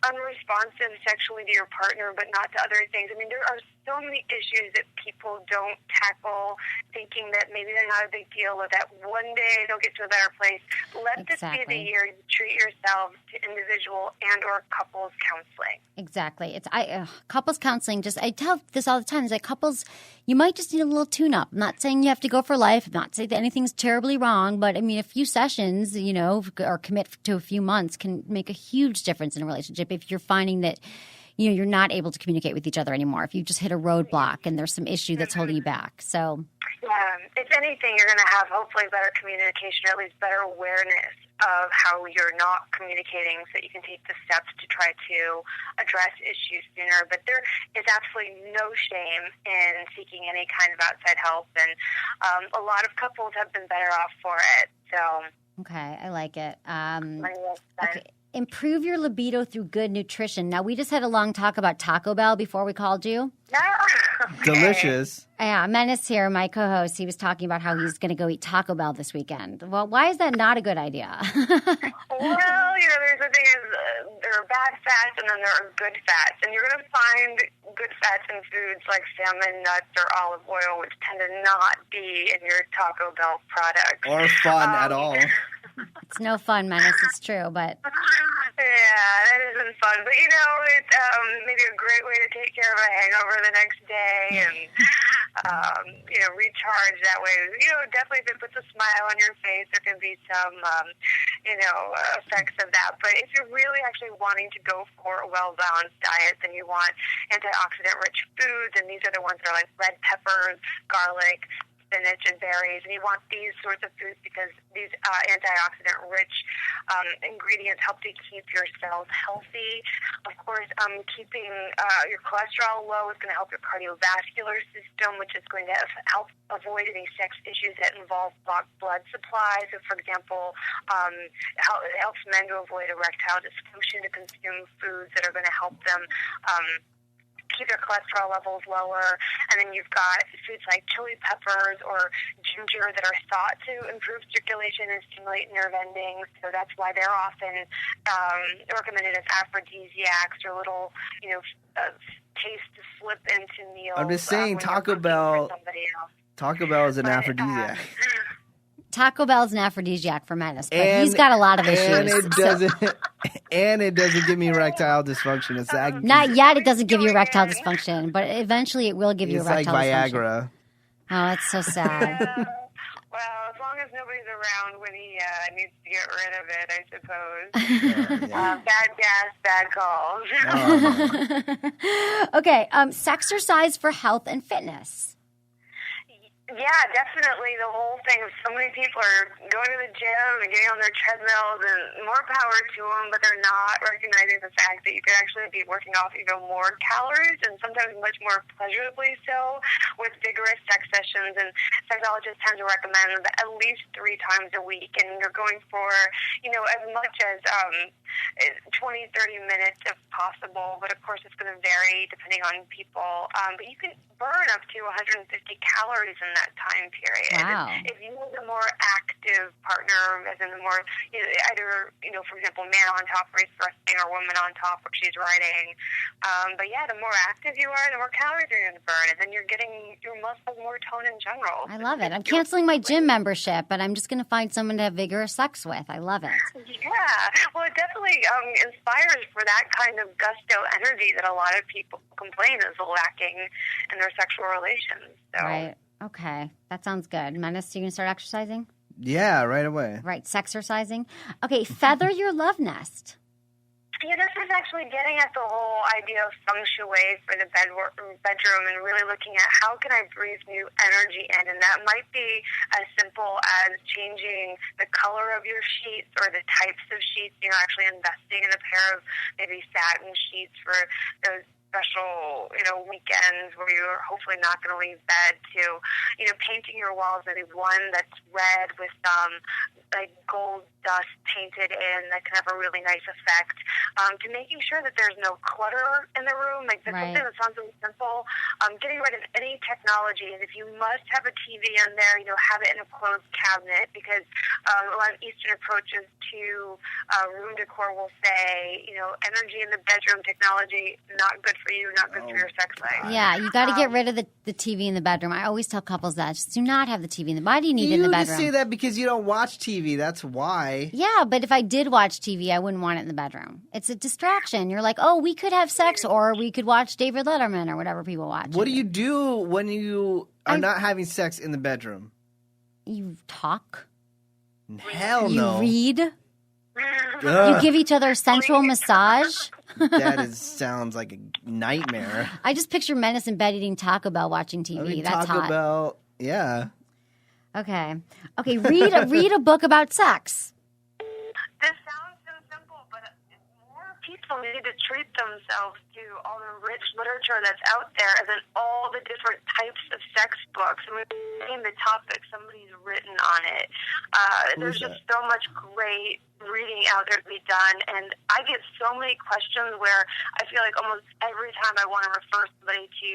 unresponsive sexually to your partner, but not to other things. I mean, there are so many issues that people don't tackle, thinking that maybe they're not a big deal, or that one day they'll get to a better place. Let this be the year you treat yourselves to individual and or couples counseling. Exactly. It's couples counseling. I tell this all the time. It's like couples, you might just need a little tune-up. I'm not saying you have to go for life. I'm not saying that anything's terribly wrong, but I mean, a few sessions, or commit to a few months can make a huge difference in a relationship if you're finding that you're not able to communicate with each other anymore. If you just hit a roadblock and there's some issue that's holding you back. So, if anything, you're going to have hopefully better communication, or at least better awareness of how you're not communicating, so that you can take the steps to try to address issues sooner. But there is absolutely no shame in seeking any kind of outside help, and a lot of couples have been better off for it. So, okay, I like it. Okay. Improve your libido through good nutrition. Now, we just had a long talk about Taco Bell before we called you. Delicious. Yeah, Menace here, my co-host, he was talking about how he's going to go eat Taco Bell this weekend. Well, why is that not a good idea? Well, there's the thing is, there are bad fats and then there are good fats. And you're going to find good fats in foods like salmon, nuts, or olive oil, which tend to not be in your Taco Bell products. Or fun at all. It's no fun, Menace. It's true, but... Yeah, that isn't fun. But, it's maybe a great way to take care of a hangover the next day and, recharge that way. Definitely if it puts a smile on your face, there can be some, effects of that. But if you're really actually wanting to go for a well-balanced diet, then you want antioxidant-rich foods, and these are the ones that are like red peppers, garlic, spinach, and berries, and you want these sorts of foods because these antioxidant-rich ingredients help to keep your cells healthy. Of course, keeping your cholesterol low is going to help your cardiovascular system, which is going to help avoid any sex issues that involve blocked blood supply. So, for example, it helps men to avoid erectile dysfunction, to consume foods that are going to help them keep their cholesterol levels lower. And then you've got foods like chili peppers or ginger that are thought to improve circulation and stimulate nerve endings. So that's why they're often recommended as aphrodisiacs, or little, taste to slip into meals. I'm just saying, Taco Bell is an aphrodisiac. Taco Bell is an aphrodisiac for Menace, but he's got a lot of issues. And it doesn't give me erectile dysfunction. It's not yet. It doesn't give you erectile dysfunction, but eventually it will give you erectile dysfunction. It's like Viagra. Oh, it's so sad. Well, as long as nobody's around when he needs to get rid of it, I suppose. Bad gas, bad calls. Okay, sexercise for health and fitness. Yeah, definitely. The whole thing. So many people are going to the gym and getting on their treadmills, and more power to them, but they're not recognizing the fact that you could actually be working off even more calories, and sometimes much more pleasurably so, with vigorous sex sessions. And sexologists tend to recommend at least 3 times a week, and you're going for, as much as 20, 30 minutes if possible, but of course it's going to vary depending on people. But you can burn up to 150 calories in that time period. Wow. If you have a more active partner, as in the more, either, for example, man on top where he's thrusting, or woman on top where she's riding. But yeah, the more active you are, the more calories you're going to burn, and then you're getting your muscles more tone in general. I love it. I'm canceling my gym membership, but I'm just going to find someone to have vigorous sex with. I love it. Yeah. Well, it definitely inspires for that kind of gusto energy that a lot of people complain is lacking in their sexual relations. So. Right. Okay. That sounds good. Menace, you going to start exercising? Yeah, right away. Right. Sexercising. Okay. Feather your love nest. This this is actually getting at the whole idea of feng shui for the bedroom and really looking at how can I breathe new energy in. And that might be as simple as changing the color of your sheets or the types of sheets. Actually investing in a pair of maybe satin sheets for those special, weekends where you're hopefully not going to leave bed, to, painting your walls, maybe one that's red with like gold dust painted in that can have a really nice effect, to making sure that there's no clutter in the room. Like that's something that sounds really simple. Getting rid of any technology, and if you must have a TV in there, have it in a closed cabinet, because a lot of Eastern approaches to room decor will say, energy in the bedroom, technology, not good for you, not good for your sex life. Yeah, you got to get rid of the TV in the bedroom. I always tell couples that. Just do not have the TV in the bedroom. Why do you need it in the bedroom? You just say that because you don't watch TV. That's why. Yeah, but if I did watch TV, I wouldn't want it in the bedroom. It's a distraction. You're like, oh, we could have sex, or we could watch David Letterman or whatever people watch. What do you do when you are not having sex in the bedroom? You talk. Hell no. You read. You give each other a sensual massage. That sounds like a nightmare. I just picture Menace in bed eating Taco Bell watching TV. That's Taco hot. Bell, yeah. Okay. Read a book about sex. This sounds so simple, but more people need to treat themselves to all the rich literature that's out there, and then all the different types of sex books. I mean, name the topic, somebody's written on it. There's just so much great reading out there to be done, and I get so many questions where I feel like almost every time I want to refer somebody to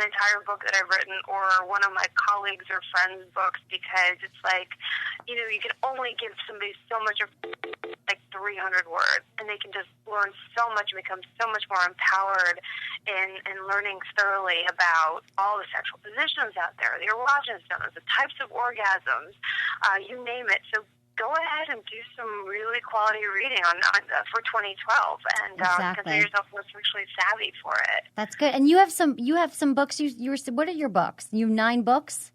an entire book that I've written or one of my colleagues or friends' books, because it's like, you can only give somebody so much of like 300 words, and they can just learn so much and become so much more empowered in learning thoroughly about all the sexual positions out there, the erogenous zones, the types of orgasms, you name it. So go ahead and do some really quality reading on for 2012, and consider yourself more sexually savvy for it. That's good. And you have some books. What are your books? You have 9 books.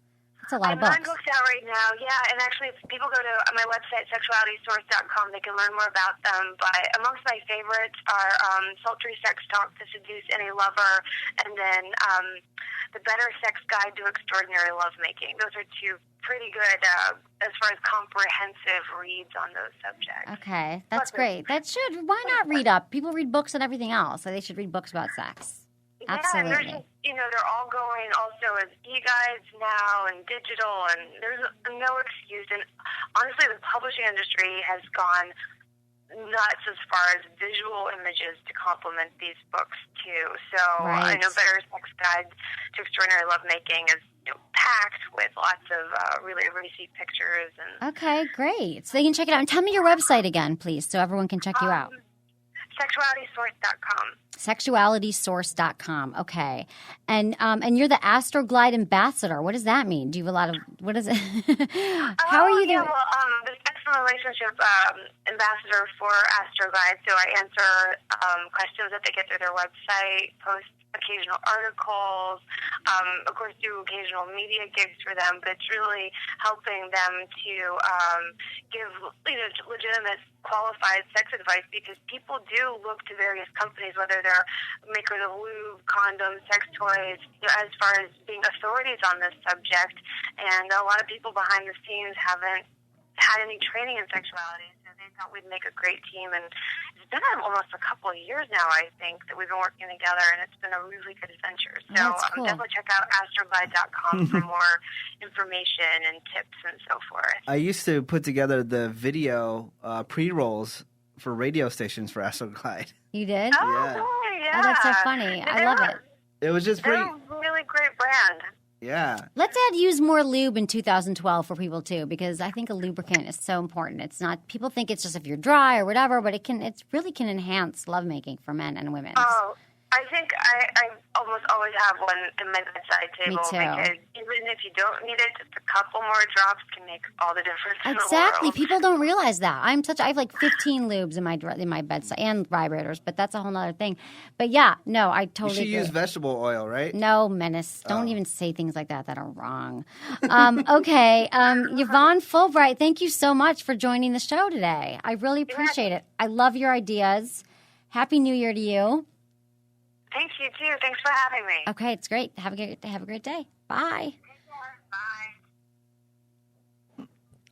That's a lot of books. I have 9 books out right now. Yeah, and actually, if people go to my website sexualitysource.com, they can learn more about them. But amongst my favorites are Sultry Sex Talk to Seduce Any Lover, and then The Better Sex Guide to Extraordinary Lovemaking. Those are 2 pretty good as far as comprehensive reads on those subjects. Okay, that's great. Why not read up? People read books and everything else, so they should read books about sex. Absolutely. Yeah, and they're all going also as e-guides now and digital, and there's no excuse. And honestly, the publishing industry has gone nuts as far as visual images to complement these books too. So I know Better Sex Guide to Extraordinary Lovemaking is packed with lots of really racy pictures. And okay, great. So they can check it out. And tell me your website again, please, so everyone can check you out. Sexualitysource.com. Sexualitysource.com. Okay. And you're the Astroglide ambassador. What does that mean? Do you have a lot of, what is it? How are you doing? The Sexual Relationship ambassador for Astroglide. So I answer questions that they get through their website, post occasional articles, of course do occasional media gigs for them, but it's really helping them to give legitimate qualified sex advice, because people do look to various companies, whether they're makers of lube, condoms, sex toys, as far as being authorities on this subject, and a lot of people behind the scenes haven't had any training in sexuality, so they thought we'd make a great team. And it's been almost a couple of years now, I think, that we've been working together, and it's been a really good adventure. So cool. Definitely check out astroglide.com for more information and tips and so forth. I used to put together the video pre-rolls for radio stations for Astroglide. You did? Oh, Yeah. boy, yeah. Oh, that's so funny. I love it. It was just They're pretty. a really great brand. Yeah. Let's use more lube in 2012 for people too, because I think a lubricant is so important. It's not, people think it's just if you're dry or whatever, but it really can enhance lovemaking for men and women. Oh, I think I almost always have one in my bedside table. Me too. Because even if you don't need it, just a couple more drops can make all the difference in the Exactly. world. People don't realize that. I have like 15 lubes in my bedside and vibrators, but that's a whole other thing. But yeah, no, I You totally should agree. use vegetable oil, right? No, Menace. Don't even say things like that are wrong. Okay. Yvonne Fulbright, thank you so much for joining the show today. I really appreciate it. I love your ideas. Happy New Year to you. Thank you, too. Thanks for having me. Okay, it's great. Have a great day. Bye. Bye.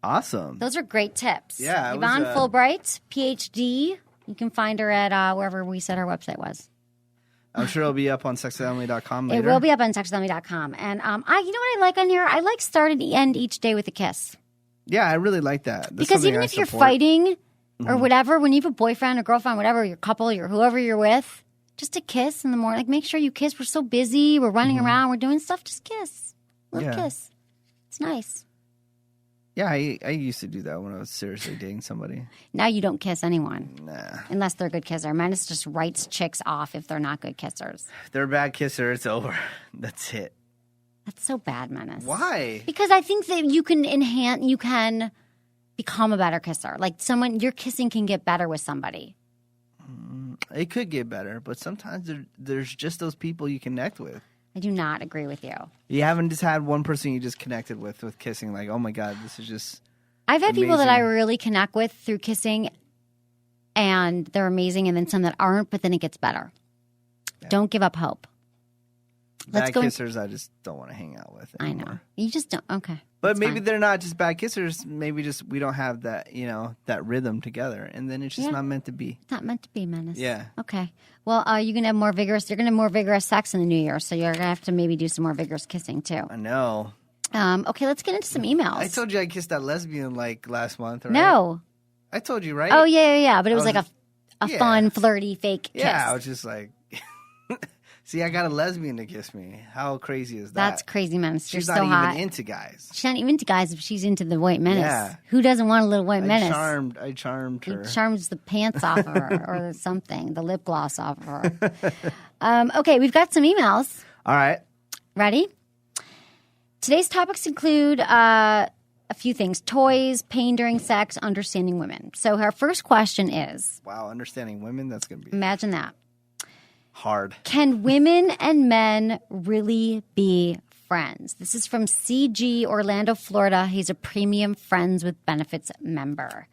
Awesome. Those are great tips. Yeah, it Yvonne was, Fulbright, PhD. You can find her at wherever we said her website was. I'm sure it'll be up on sexwithemily.com later. It will be up on sexwithemily.com. And you know what I like on here? I like start and end each day with a kiss. Yeah, I really like that. That's Because something even I if you're support. fighting or whatever, when you have a boyfriend or girlfriend, whatever, your couple, your whoever you're with, just a kiss in the morning. Like, make sure you kiss. We're so busy. We're running around. We're doing stuff. Just kiss. Little kiss. It's nice. Yeah, I used to do that when I was seriously dating somebody. Now you don't kiss anyone. Nah. Unless they're a good kisser. Menace just writes chicks off if they're not good kissers. If they're a bad kisser, it's over. That's it. That's so bad, Menace. Why? Because I think that you can become a better kisser. Like your kissing can get better with somebody. It could get better, but sometimes there's just those people you connect with. I do not agree with you. You haven't just had one person you just connected with kissing, like, oh my God, this is just I've had people that amazing. I really connect with through kissing, and they're amazing, and then some that aren't, but then it gets better. Yeah. Don't give up hope. Let's bad go. kissers I just don't want to hang out with I anymore. know. You just don't. Okay. But That's maybe fine. they're not just bad kissers. Maybe just we don't have that, that rhythm together, and then it's just Yeah. not meant to be. It's not meant to be, Menace. Yeah. Okay. Well, you're gonna have more vigorous. You're gonna have more vigorous sex in the new year, so you're gonna have to maybe do some more vigorous kissing too. I know. Okay, let's get into some emails. I told you I kissed that lesbian like last month, right? No. I told you, right? Oh yeah. But it was I like was a yeah. fun, flirty, fake kiss. Yeah, I was just like, see, I got a lesbian to kiss me. How crazy is that? That's crazy, Menace. You're She's so not hot. even into guys. She's not even into guys if she's into the white menace. Yeah. Who doesn't want a little white menace? I charmed her. He charms the pants off of her or something, the lip gloss off of her. Okay, we've got some emails. All right. Ready? Today's topics include a few things: toys, pain during sex, understanding women. So our first question is, Wow, understanding women, that's going to be imagine that. hard. Can women and men really be friends? This is from CG, Orlando, Florida. He's a premium Friends with Benefits member.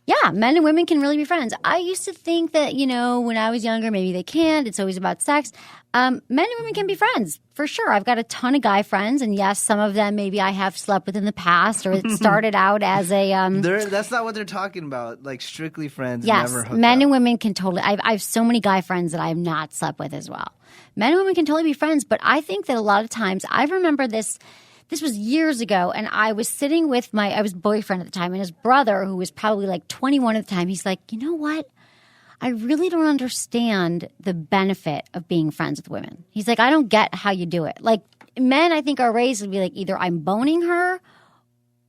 Yeah, men and women can really be friends. I used to think that, when I was younger, maybe they can't. It's always about sex. Men and women can be friends, for sure. I've got a ton of guy friends, and yes, some of them maybe I have slept with in the past, or it started out as a... That's not what they're talking about. Like, strictly friends, Yes, never hooked men up. and women can totally. I have so many guy friends that I have not slept with as well. Men and women can totally be friends, but I think that a lot of times, I remember this. This was years ago, and I was sitting with I was boyfriend at the time, and his brother, who was probably like 21 at the time, he's like, you know what? I really don't understand the benefit of being friends with women. He's like, I don't get how you do it. Like, men, I think, are raised to be like, either I'm boning her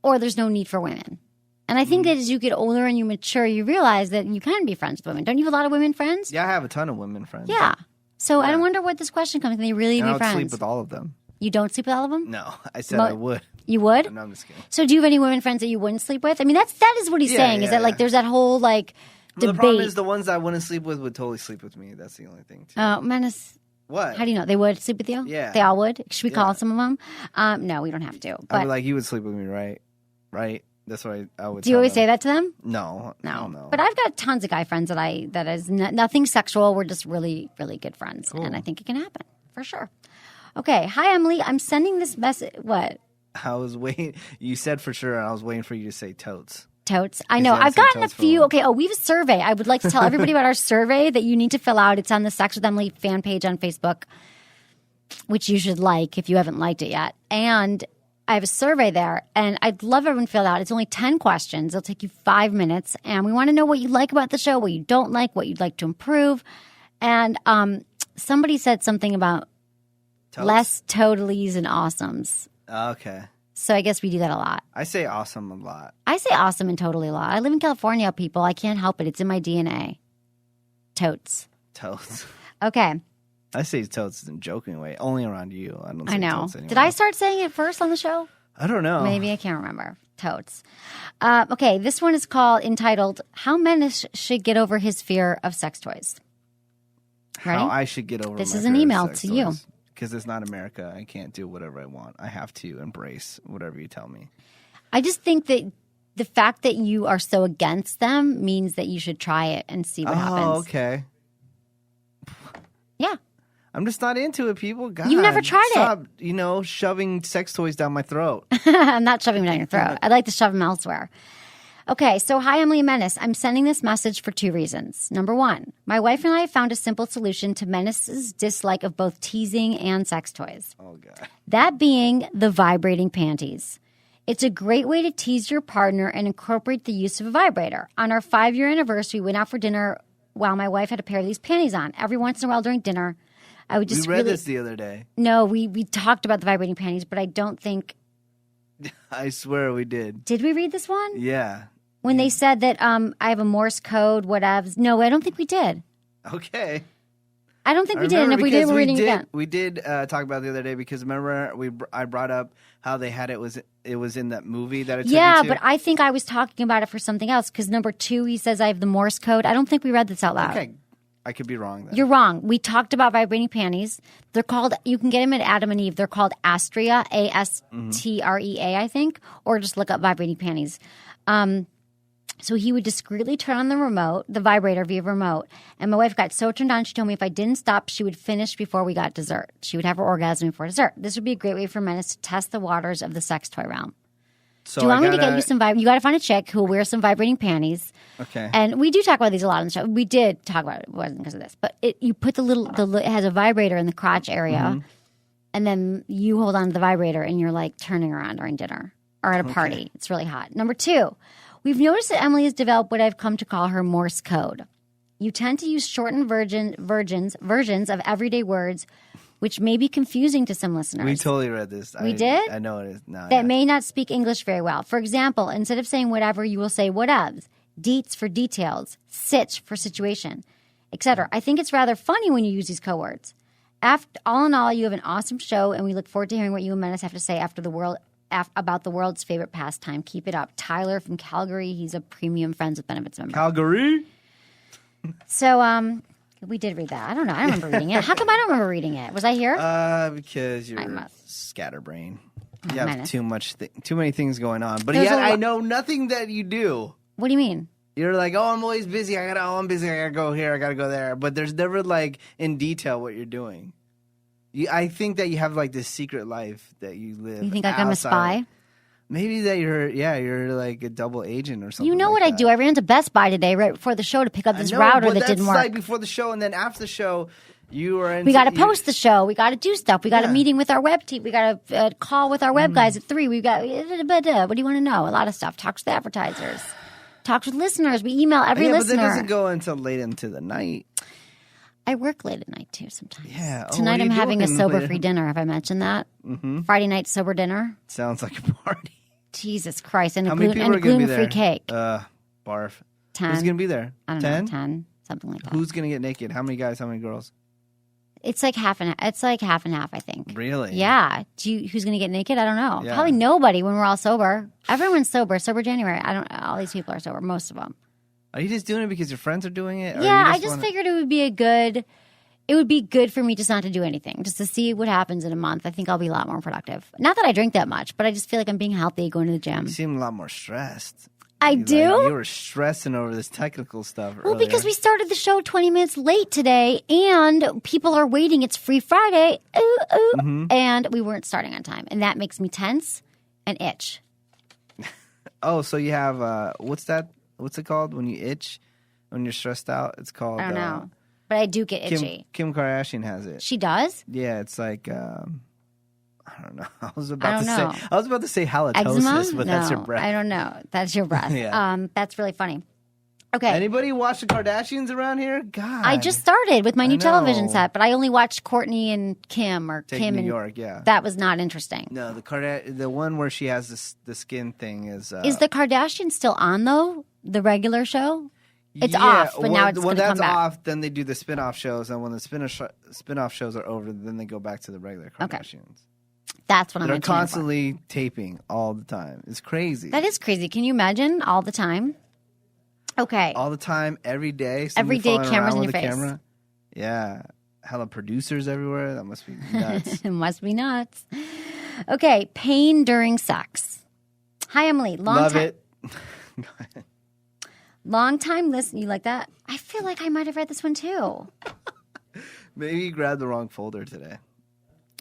or there's no need for women. And I think that as you get older and you mature, you realize that you can be friends with women. Don't you have a lot of women friends? Yeah, I have a ton of women friends. Yeah. So I wonder what this question comes. Can they really And be I would friends? sleep with all of them. You don't sleep with all of them? No, I said I would. You would? No, I'm just kidding. So do you have any women friends that you wouldn't sleep with? I mean, that is what he's saying. Is that like there's that whole like Well, debate? the problem is the ones I wouldn't sleep with would totally sleep with me. That's the only thing, too. Oh, Menace. What? How do you know? They would sleep with you? Yeah. They all would? Should we call Yeah. some of them? No, we don't have to. I'd But be like, you would sleep with me, right? Right? That's what I would do you tell always them. say that to them? No. No. hell no. But I've got tons of guy friends that is nothing sexual. We're just really, really good friends. Cool. And I think it can happen for sure. Okay. Hi, Emily. I'm sending this message. What? I was waiting. You said for sure, and I was waiting for you to say totes. Totes. I know. Yeah, I've say gotten a totes for few. one. Okay. Oh, we have a survey. I would like to tell everybody about our survey that you need to fill out. It's on the Sex with Emily fan page on Facebook, which you should like if you haven't liked it yet. And I have a survey there, and I'd love everyone to fill it out. It's only 10 questions. It'll take you 5 minutes. And we want to know what you like about the show, what you don't like, what you'd like to improve. And somebody said something about Totes? less totallys and awesomes. Okay. So I guess we do that a lot. I say awesome a lot. I say awesome and totally a lot. I live in California, people. I can't help it. It's in my DNA. Totes. Totes. Okay. I say totes in a joking way. Only around you. I don't say I know. totes anymore. Did I start saying it first on the show? I don't know. Maybe. I can't remember. Totes. Okay. This one is entitled, How Menace Should Get Over His Fear of Sex Toys. Ready? How I should get over This my is an fear of email sex to you. toys. Because it's not America. I can't do whatever I want. I have to embrace whatever you tell me. I just think that the fact that you are so against them means that you should try it and see what happens. Oh, okay. Yeah. I'm just not into it, people. God, You've never tried stop, shoving sex toys down my throat. I'm not shoving them down your throat. I'd like to shove them elsewhere. Okay, so hi, Emily and Menace. I'm sending this message for 2 reasons. Number 1, my wife and I found a simple solution to Menace's dislike of both teasing and sex toys. Oh, God. That being the vibrating panties. It's a great way to tease your partner and incorporate the use of a vibrator. On our 5-year anniversary, we went out for dinner while my wife had a pair of these panties on. Every once in a while during dinner, I would just We read this the other day. No, we talked about the vibrating panties, but I don't think... I swear we did. Did we read this one? Yeah. When they said that I have a Morse code, whatevs. No, I don't think we did. Okay. I don't think we did. And if we did, we're reading it again. We did talk about it the other day because remember I brought up how they had it was in that movie that it took Yeah, you to? but I think I was talking about it for something else because number 2, he says I have the Morse code. I don't think we read this out loud. Okay. I could be wrong then. You're wrong. We talked about vibrating panties. They're called, you can get them at Adam and Eve. They're called Astrea, A-S-T-R-E-A, I think, or just look up vibrating panties. So he would discreetly turn on the remote, the vibrator via remote, and my wife got so turned on, she told me if I didn't stop, she would finish before we got dessert. She would have her orgasm before dessert. This would be a great way for Menace to test the waters of the sex toy realm. So Do you want me to get you some you got to find a chick who will wear some vibrating panties. Okay. And we do talk about these a lot on the show. We did talk about it. It wasn't because of this. But you put it has a vibrator in the crotch area, and then you hold on to the vibrator, and you're like turning around during dinner or at a party. It's really hot. Number 2, we've noticed that Emily has developed what I've come to call her Morse code. You tend to use shortened versions of everyday words, which may be confusing to some listeners. We totally read this. We did? I know it is. No, That may not speak English very well. For example, instead of saying whatever, you will say whatevs, deets for details, sitch for situation, etc. I think it's rather funny when you use these code words. All in all, you have an awesome show, and we look forward to hearing what you and Menace have to say about the world's favorite pastime. Keep it up. Tyler from Calgary. He's a premium Friends with Benefits member. Calgary? So, we did read that. I don't know. I don't remember reading it. How come I don't remember reading it? Was I here? Because you're scatterbrain. You have Menace. too many things going on. But There's yet a I know nothing that you do. What do you mean? You're like, oh, I'm always busy. I'm busy. I gotta go here. I gotta go there. But there's never like in detail what you're doing. I think that you have like this secret life that you live. You think like I'm a spy? Maybe that you're like a double agent or something. You know like what that. I do? I ran to Best Buy today right before the show to pick up this I know, router but that didn't work. That's like before the show, and then after the show, you were in. We got to post the show. We got to do stuff. We got a Yeah. meeting with our web team. We got a call with our web guys at 3. We got what do you want to know? A lot of stuff. Talks to advertisers. Talks with listeners. We email every listener. But that doesn't go until late into the night. I work late at night too sometimes. Yeah. Oh, Tonight what are I'm you having a doing sober later? free dinner. Have I mentioned that? Mm-hmm. Friday night sober dinner. Sounds like a party. Jesus Christ! And How a many people are going to be gluten-free there? cake. Barf. 10. Who's going to be there? I don't 10? know. 10, something like that. Who's going to get naked? How many guys? How many girls? It's like half and half. It's like half and half, I think. Really? Yeah. Who's going to get naked? I don't know. Yeah. Probably nobody when we're all sober. Everyone's sober. Sober January. All these people are sober. Most of them. Are you just doing it because your friends are doing it? Or Yeah, you I just wanna- figured it would be good for me just not to do anything, just to see what happens in a month. I think I'll be a lot more productive. Not that I drink that much, but I just feel like I'm being healthy, going to the gym. You seem a lot more stressed. I do? You were stressing over this technical stuff Well, earlier. because we started the show 20 minutes late today, and people are waiting. It's Free Friday, and we weren't starting on time, and that makes me tense and itch. Oh, so you have, what's that? What's it called when you itch? When you're stressed out? It's called... I don't know, but I do get itchy. Kim Kardashian has it. She does? Yeah, it's like... I don't know. I was I about to say halitosis, Eczema? but No, that's your breath. I don't know. That's your breath. Yeah. That's really funny. Okay. Anybody watch the Kardashians around here? God. I just started with my new I television know. set, but I only watched Courtney and Kim or Take Kim New and York, yeah. That was not interesting. No, the one where she has the skin thing is... Is the Kardashians still on though? The regular show? It's yeah, off, but now it's when going to come that's back. off, then they do the spin-off shows, and when the spin-off shows are over, then they go back to the regular Kardashians. That's what I'm They're going to tune in for. constantly taping all the time. It's crazy. That is crazy. Can you imagine all the time? Okay. all the time, every day. Every somebody day, flying cameras around in with your a face. Camera. Yeah, hella producers everywhere. That must be nuts. It must be nuts. Okay. Pain during sex. Hi, Emily. Love it. Long time listen. You like that? I feel like I might have read this one too. Maybe you grabbed the wrong folder today.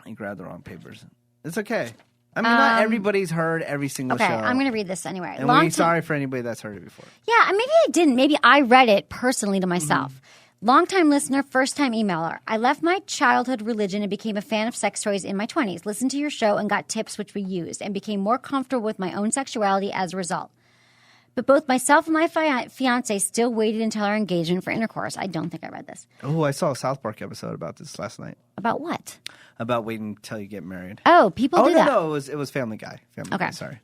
You grabbed the wrong papers. It's okay. I mean, not everybody's heard every single show. Okay, I'm going to read this anyway. And we're sorry for anybody that's heard it before. Yeah, maybe I didn't. Maybe I read it personally to myself. Longtime listener, first-time emailer. I left my childhood religion and became a fan of sex toys in my 20s. Listened to your show and got tips which we used and became more comfortable with my own sexuality as a result. But both myself and my fiance still waited until our engagement for intercourse. I don't think I read this. Oh, I saw a South Park episode about this last night. About what? About waiting until you get married. Oh, people do that. No, it was Family Guy. Family Guy, sorry.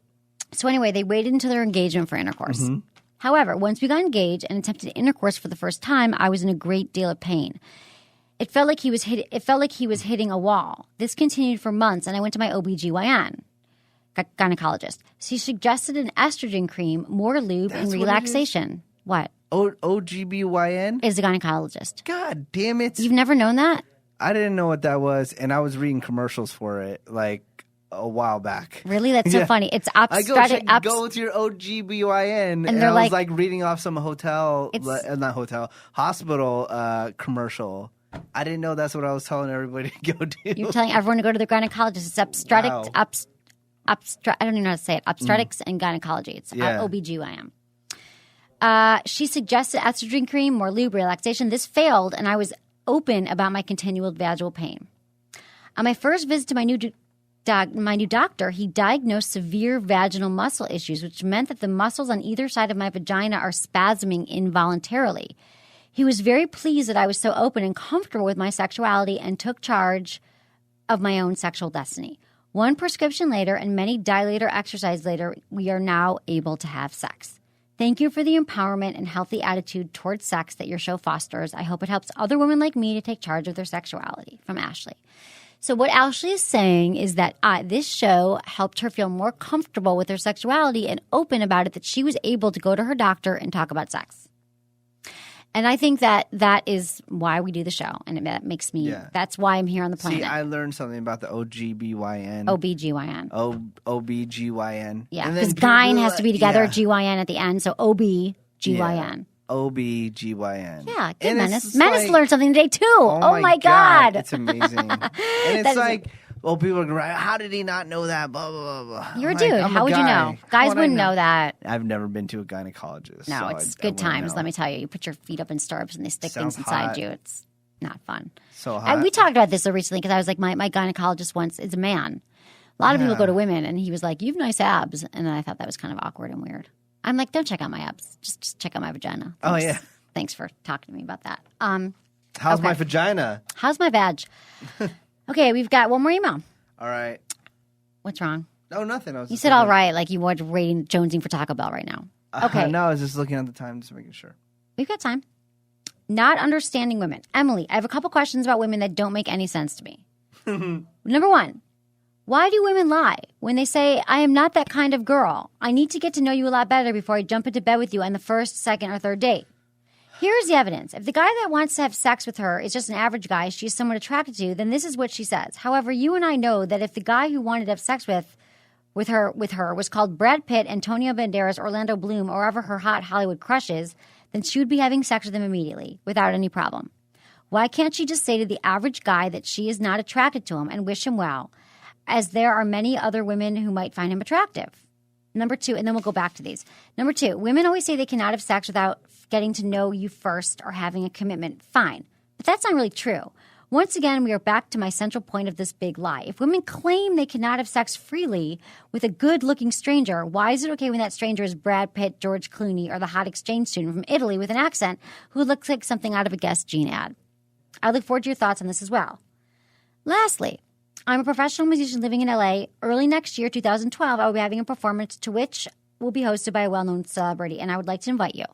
So anyway, they waited until their engagement for intercourse. However, once we got engaged and attempted intercourse for the first time, I was in a great deal of pain. It felt like he was hitting a wall. This continued for months, and I went to my OBGYN. Gynecologist. She suggested an estrogen cream, more lube, and relaxation. What? OGBYN? Is a gynecologist. God damn it. You've never known that? I didn't know what that was, and I was reading commercials for it like a while back. Really? That's so funny. It's obstetric. Go with your OGBYN. And they're I was like reading off some hospital commercial. I didn't know that's what I was telling everybody to go do. You're telling everyone to go to the gynecologist. It's obstetric. Wow. I don't even know how to say it. Obstetrics and gynecology. It's OBGYN. She suggested estrogen cream, more lube, relaxation. This failed, and I was open about my continual vaginal pain. On my first visit to my new doctor, he diagnosed severe vaginal muscle issues, which meant that the muscles on either side of my vagina are spasming involuntarily. He was very pleased that I was so open and comfortable with my sexuality and took charge of my own sexual destiny. One prescription later and many dilator exercises later, we are now able to have sex. Thank you for the empowerment and healthy attitude towards sex that your show fosters. I hope it helps other women like me to take charge of their sexuality. From Ashley. So what Ashley is saying is that this show helped her feel more comfortable with her sexuality and open about it, that she was able to go to her doctor and talk about sex. And I think that is why we do the show. And that makes me, that's why I'm here on the planet. See, I learned something about the OGBYN. OBGYN. OBGYN. Yeah, because gyne has to be together, GYN at the end. So OBGYN. OBGYN. Yeah, good, Menace. Menace learned something today, too. Oh my God. It's amazing. And it's like, well, people are going to write, how did he not know that? Blah, blah, blah, blah. You're a dude. How would you know? Guys wouldn't know that. I've never been to a gynecologist. No, so it's good times, let me tell you. You put your feet up in stirrups and they stick things inside you. It's not fun. So hot. We talked about this recently because I was like, my gynecologist once is a man. A lot of people go to women, and he was like, you have nice abs. And I thought that was kind of awkward and weird. I'm like, don't check out my abs. Just check out my vagina. Thanks. Oh, yeah. Thanks for talking to me about that. How's my vagina? How's my vag? Okay, we've got one more email. All right. What's wrong? Oh, nothing. You said all right, like you were jonesing for Taco Bell right now. Okay. No, I was just looking at the time, just making sure. We've got time. Not understanding women. Emily, I have a couple questions about women that don't make any sense to me. Number one, why do women lie when they say, I am not that kind of girl? I need to get to know you a lot better before I jump into bed with you on the first, second, or third date. Here's the evidence. If the guy that wants to have sex with her is just an average guy she's somewhat attracted to, then this is what she says. However, you and I know that if the guy who wanted to have sex with her was called Brad Pitt, Antonio Banderas, Orlando Bloom, or whoever her hot Hollywood crush is, then she would be having sex with him immediately without any problem. Why can't she just say to the average guy that she is not attracted to him and wish him well, as there are many other women who might find him attractive? Number two, and then we'll go back to these. Number two, women always say they cannot have sex without getting to know you first or having a commitment. Fine. But that's not really true. Once again, we are back to my central point of this big lie. If women claim they cannot have sex freely with a good-looking stranger, why is it okay when that stranger is Brad Pitt, George Clooney, or the hot exchange student from Italy with an accent who looks like something out of a Guess Jean ad? I look forward to your thoughts on this as well. Lastly, I'm a professional musician living in LA. Early next year, 2012, I will be having a performance to which will be hosted by a well-known celebrity, and I would like to invite you.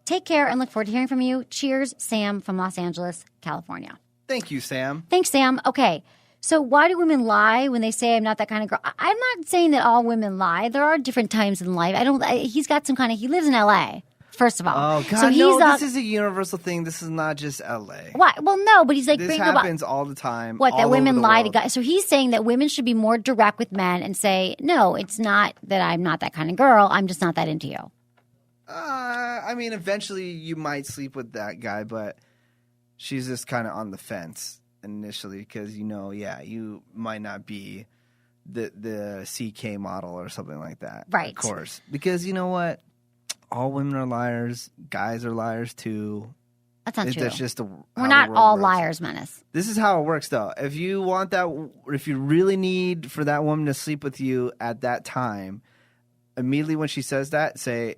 Take care and look forward to hearing from you. Cheers, Sam from Los Angeles, California. Thank you, Sam. Thanks, Sam. Okay, so why do women lie when they say I'm not that kind of girl? I'm not saying that all women lie. There are different times in life. He's got some kind of, he lives in LA, first of all. Oh, God, so this is a universal thing. This is not just LA. Why? Well, no, but he's like, this happens all the time. What, that women lie to guys? guys? So he's saying that women should be more direct with men and say, no, it's not that I'm not that kind of girl. I'm just not that into you. I mean, eventually you might sleep with that guy, but she's just kind of on the fence initially because, you might not be the CK model or something like that. Right. Of course. Because you know what? All women are liars. Guys are liars too. That's not true. That's just We're not all liars, Menace. This is how it works, though. If you want that, if you really need for that woman to sleep with you at that time, immediately when she says that, say,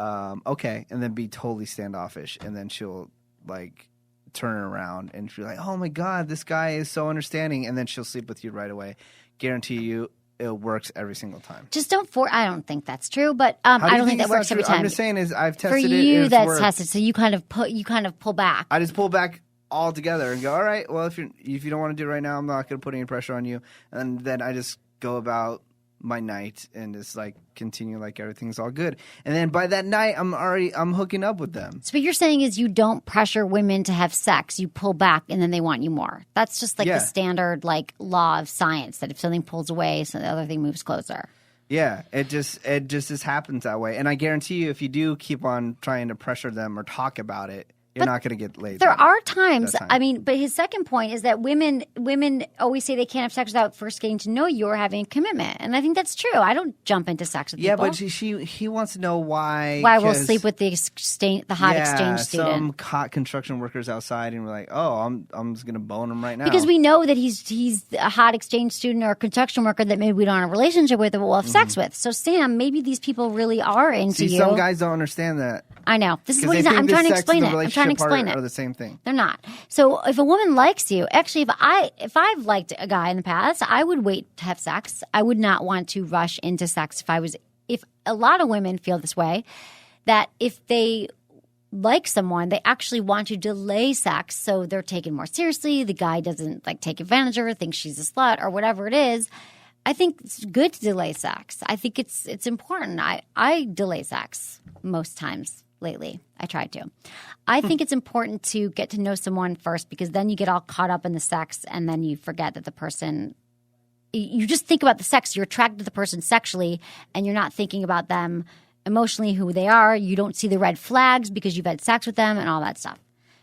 okay, and then be totally standoffish, and then she'll turn around and she'll be like, oh my God, this guy is so understanding, and then she'll sleep with you right away. Guarantee you. It works every single time. Just don't I don't think that's true, but I don't think that works every time. I'm just saying is I've tested it. For you, that's tested. So you kind of pull back. I just pull back altogether and go, all right, well, if you don't want to do it right now, I'm not going to put any pressure on you. And then I just go about my night and just continue like everything's all good. And then by that night, I'm hooking up with them. So what you're saying is you don't pressure women to have sex. You pull back and then they want you more. That's just the standard law of science that if something pulls away, so the other thing moves closer. Yeah, it just happens that way. And I guarantee you, if you do keep on trying to pressure them or talk about it, you're not going to get laid. There are times, but his second point is that women always say they can't have sex without first getting to know you or having a commitment. And I think that's true. I don't jump into sex with people. Yeah, but he wants to know why. Why we'll sleep with the hot exchange student. Some hot construction workers outside and we're like, oh, I'm just going to bone him right now. Because we know that he's a hot exchange student or a construction worker that maybe we don't have a relationship with or we'll have sex with. So, Sam, maybe these people really are into you. Some guys don't understand that. I know. This is what I'm trying to explain it. I'm trying to explain it. Are the same thing. They're not. So if a woman likes you, actually, if I've liked a guy in the past, I would wait to have sex. I would not want to rush into sex if a lot of women feel this way, that if they like someone, they actually want to delay sex so they're taken more seriously. The guy doesn't take advantage of her, thinks she's a slut or whatever it is. I think it's good to delay sex. I think it's important. I delay sex most times. Lately, I tried to. I think it's important to get to know someone first because then you get all caught up in the sex and then you forget that the person – you just think about the sex. You're attracted to the person sexually and you're not thinking about them emotionally, who they are. You don't see the red flags because you've had sex with them and all that stuff.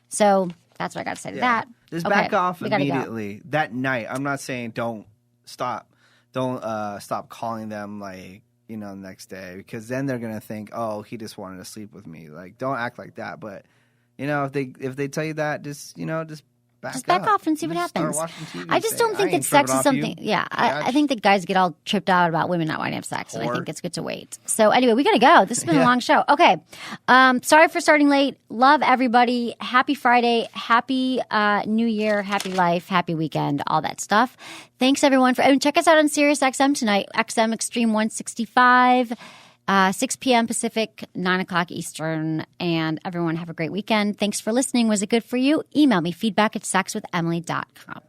So that's what I got to say to that. Just back off immediately. That night, I'm not saying don't stop. Don't stop calling them the next day, because then they're gonna think, oh, he just wanted to sleep with me. Don't act like that. But if they tell you that, just back off and see what happens. Start watching TV. I just don't think that sex is something. Yeah, I think that guys get all tripped out about women not wanting to have sex, and I think it's good to wait. So anyway, we gotta go. This has been a long show. Okay, sorry for starting late. Love everybody. Happy Friday. Happy New Year. Happy life. Happy weekend. All that stuff. Thanks everyone and check us out on Sirius XM tonight. XM Extreme 165. 6 p.m. Pacific, 9 o'clock Eastern. And everyone have a great weekend. Thanks for listening. Was it good for you? Email me feedback@sexwithemily.com.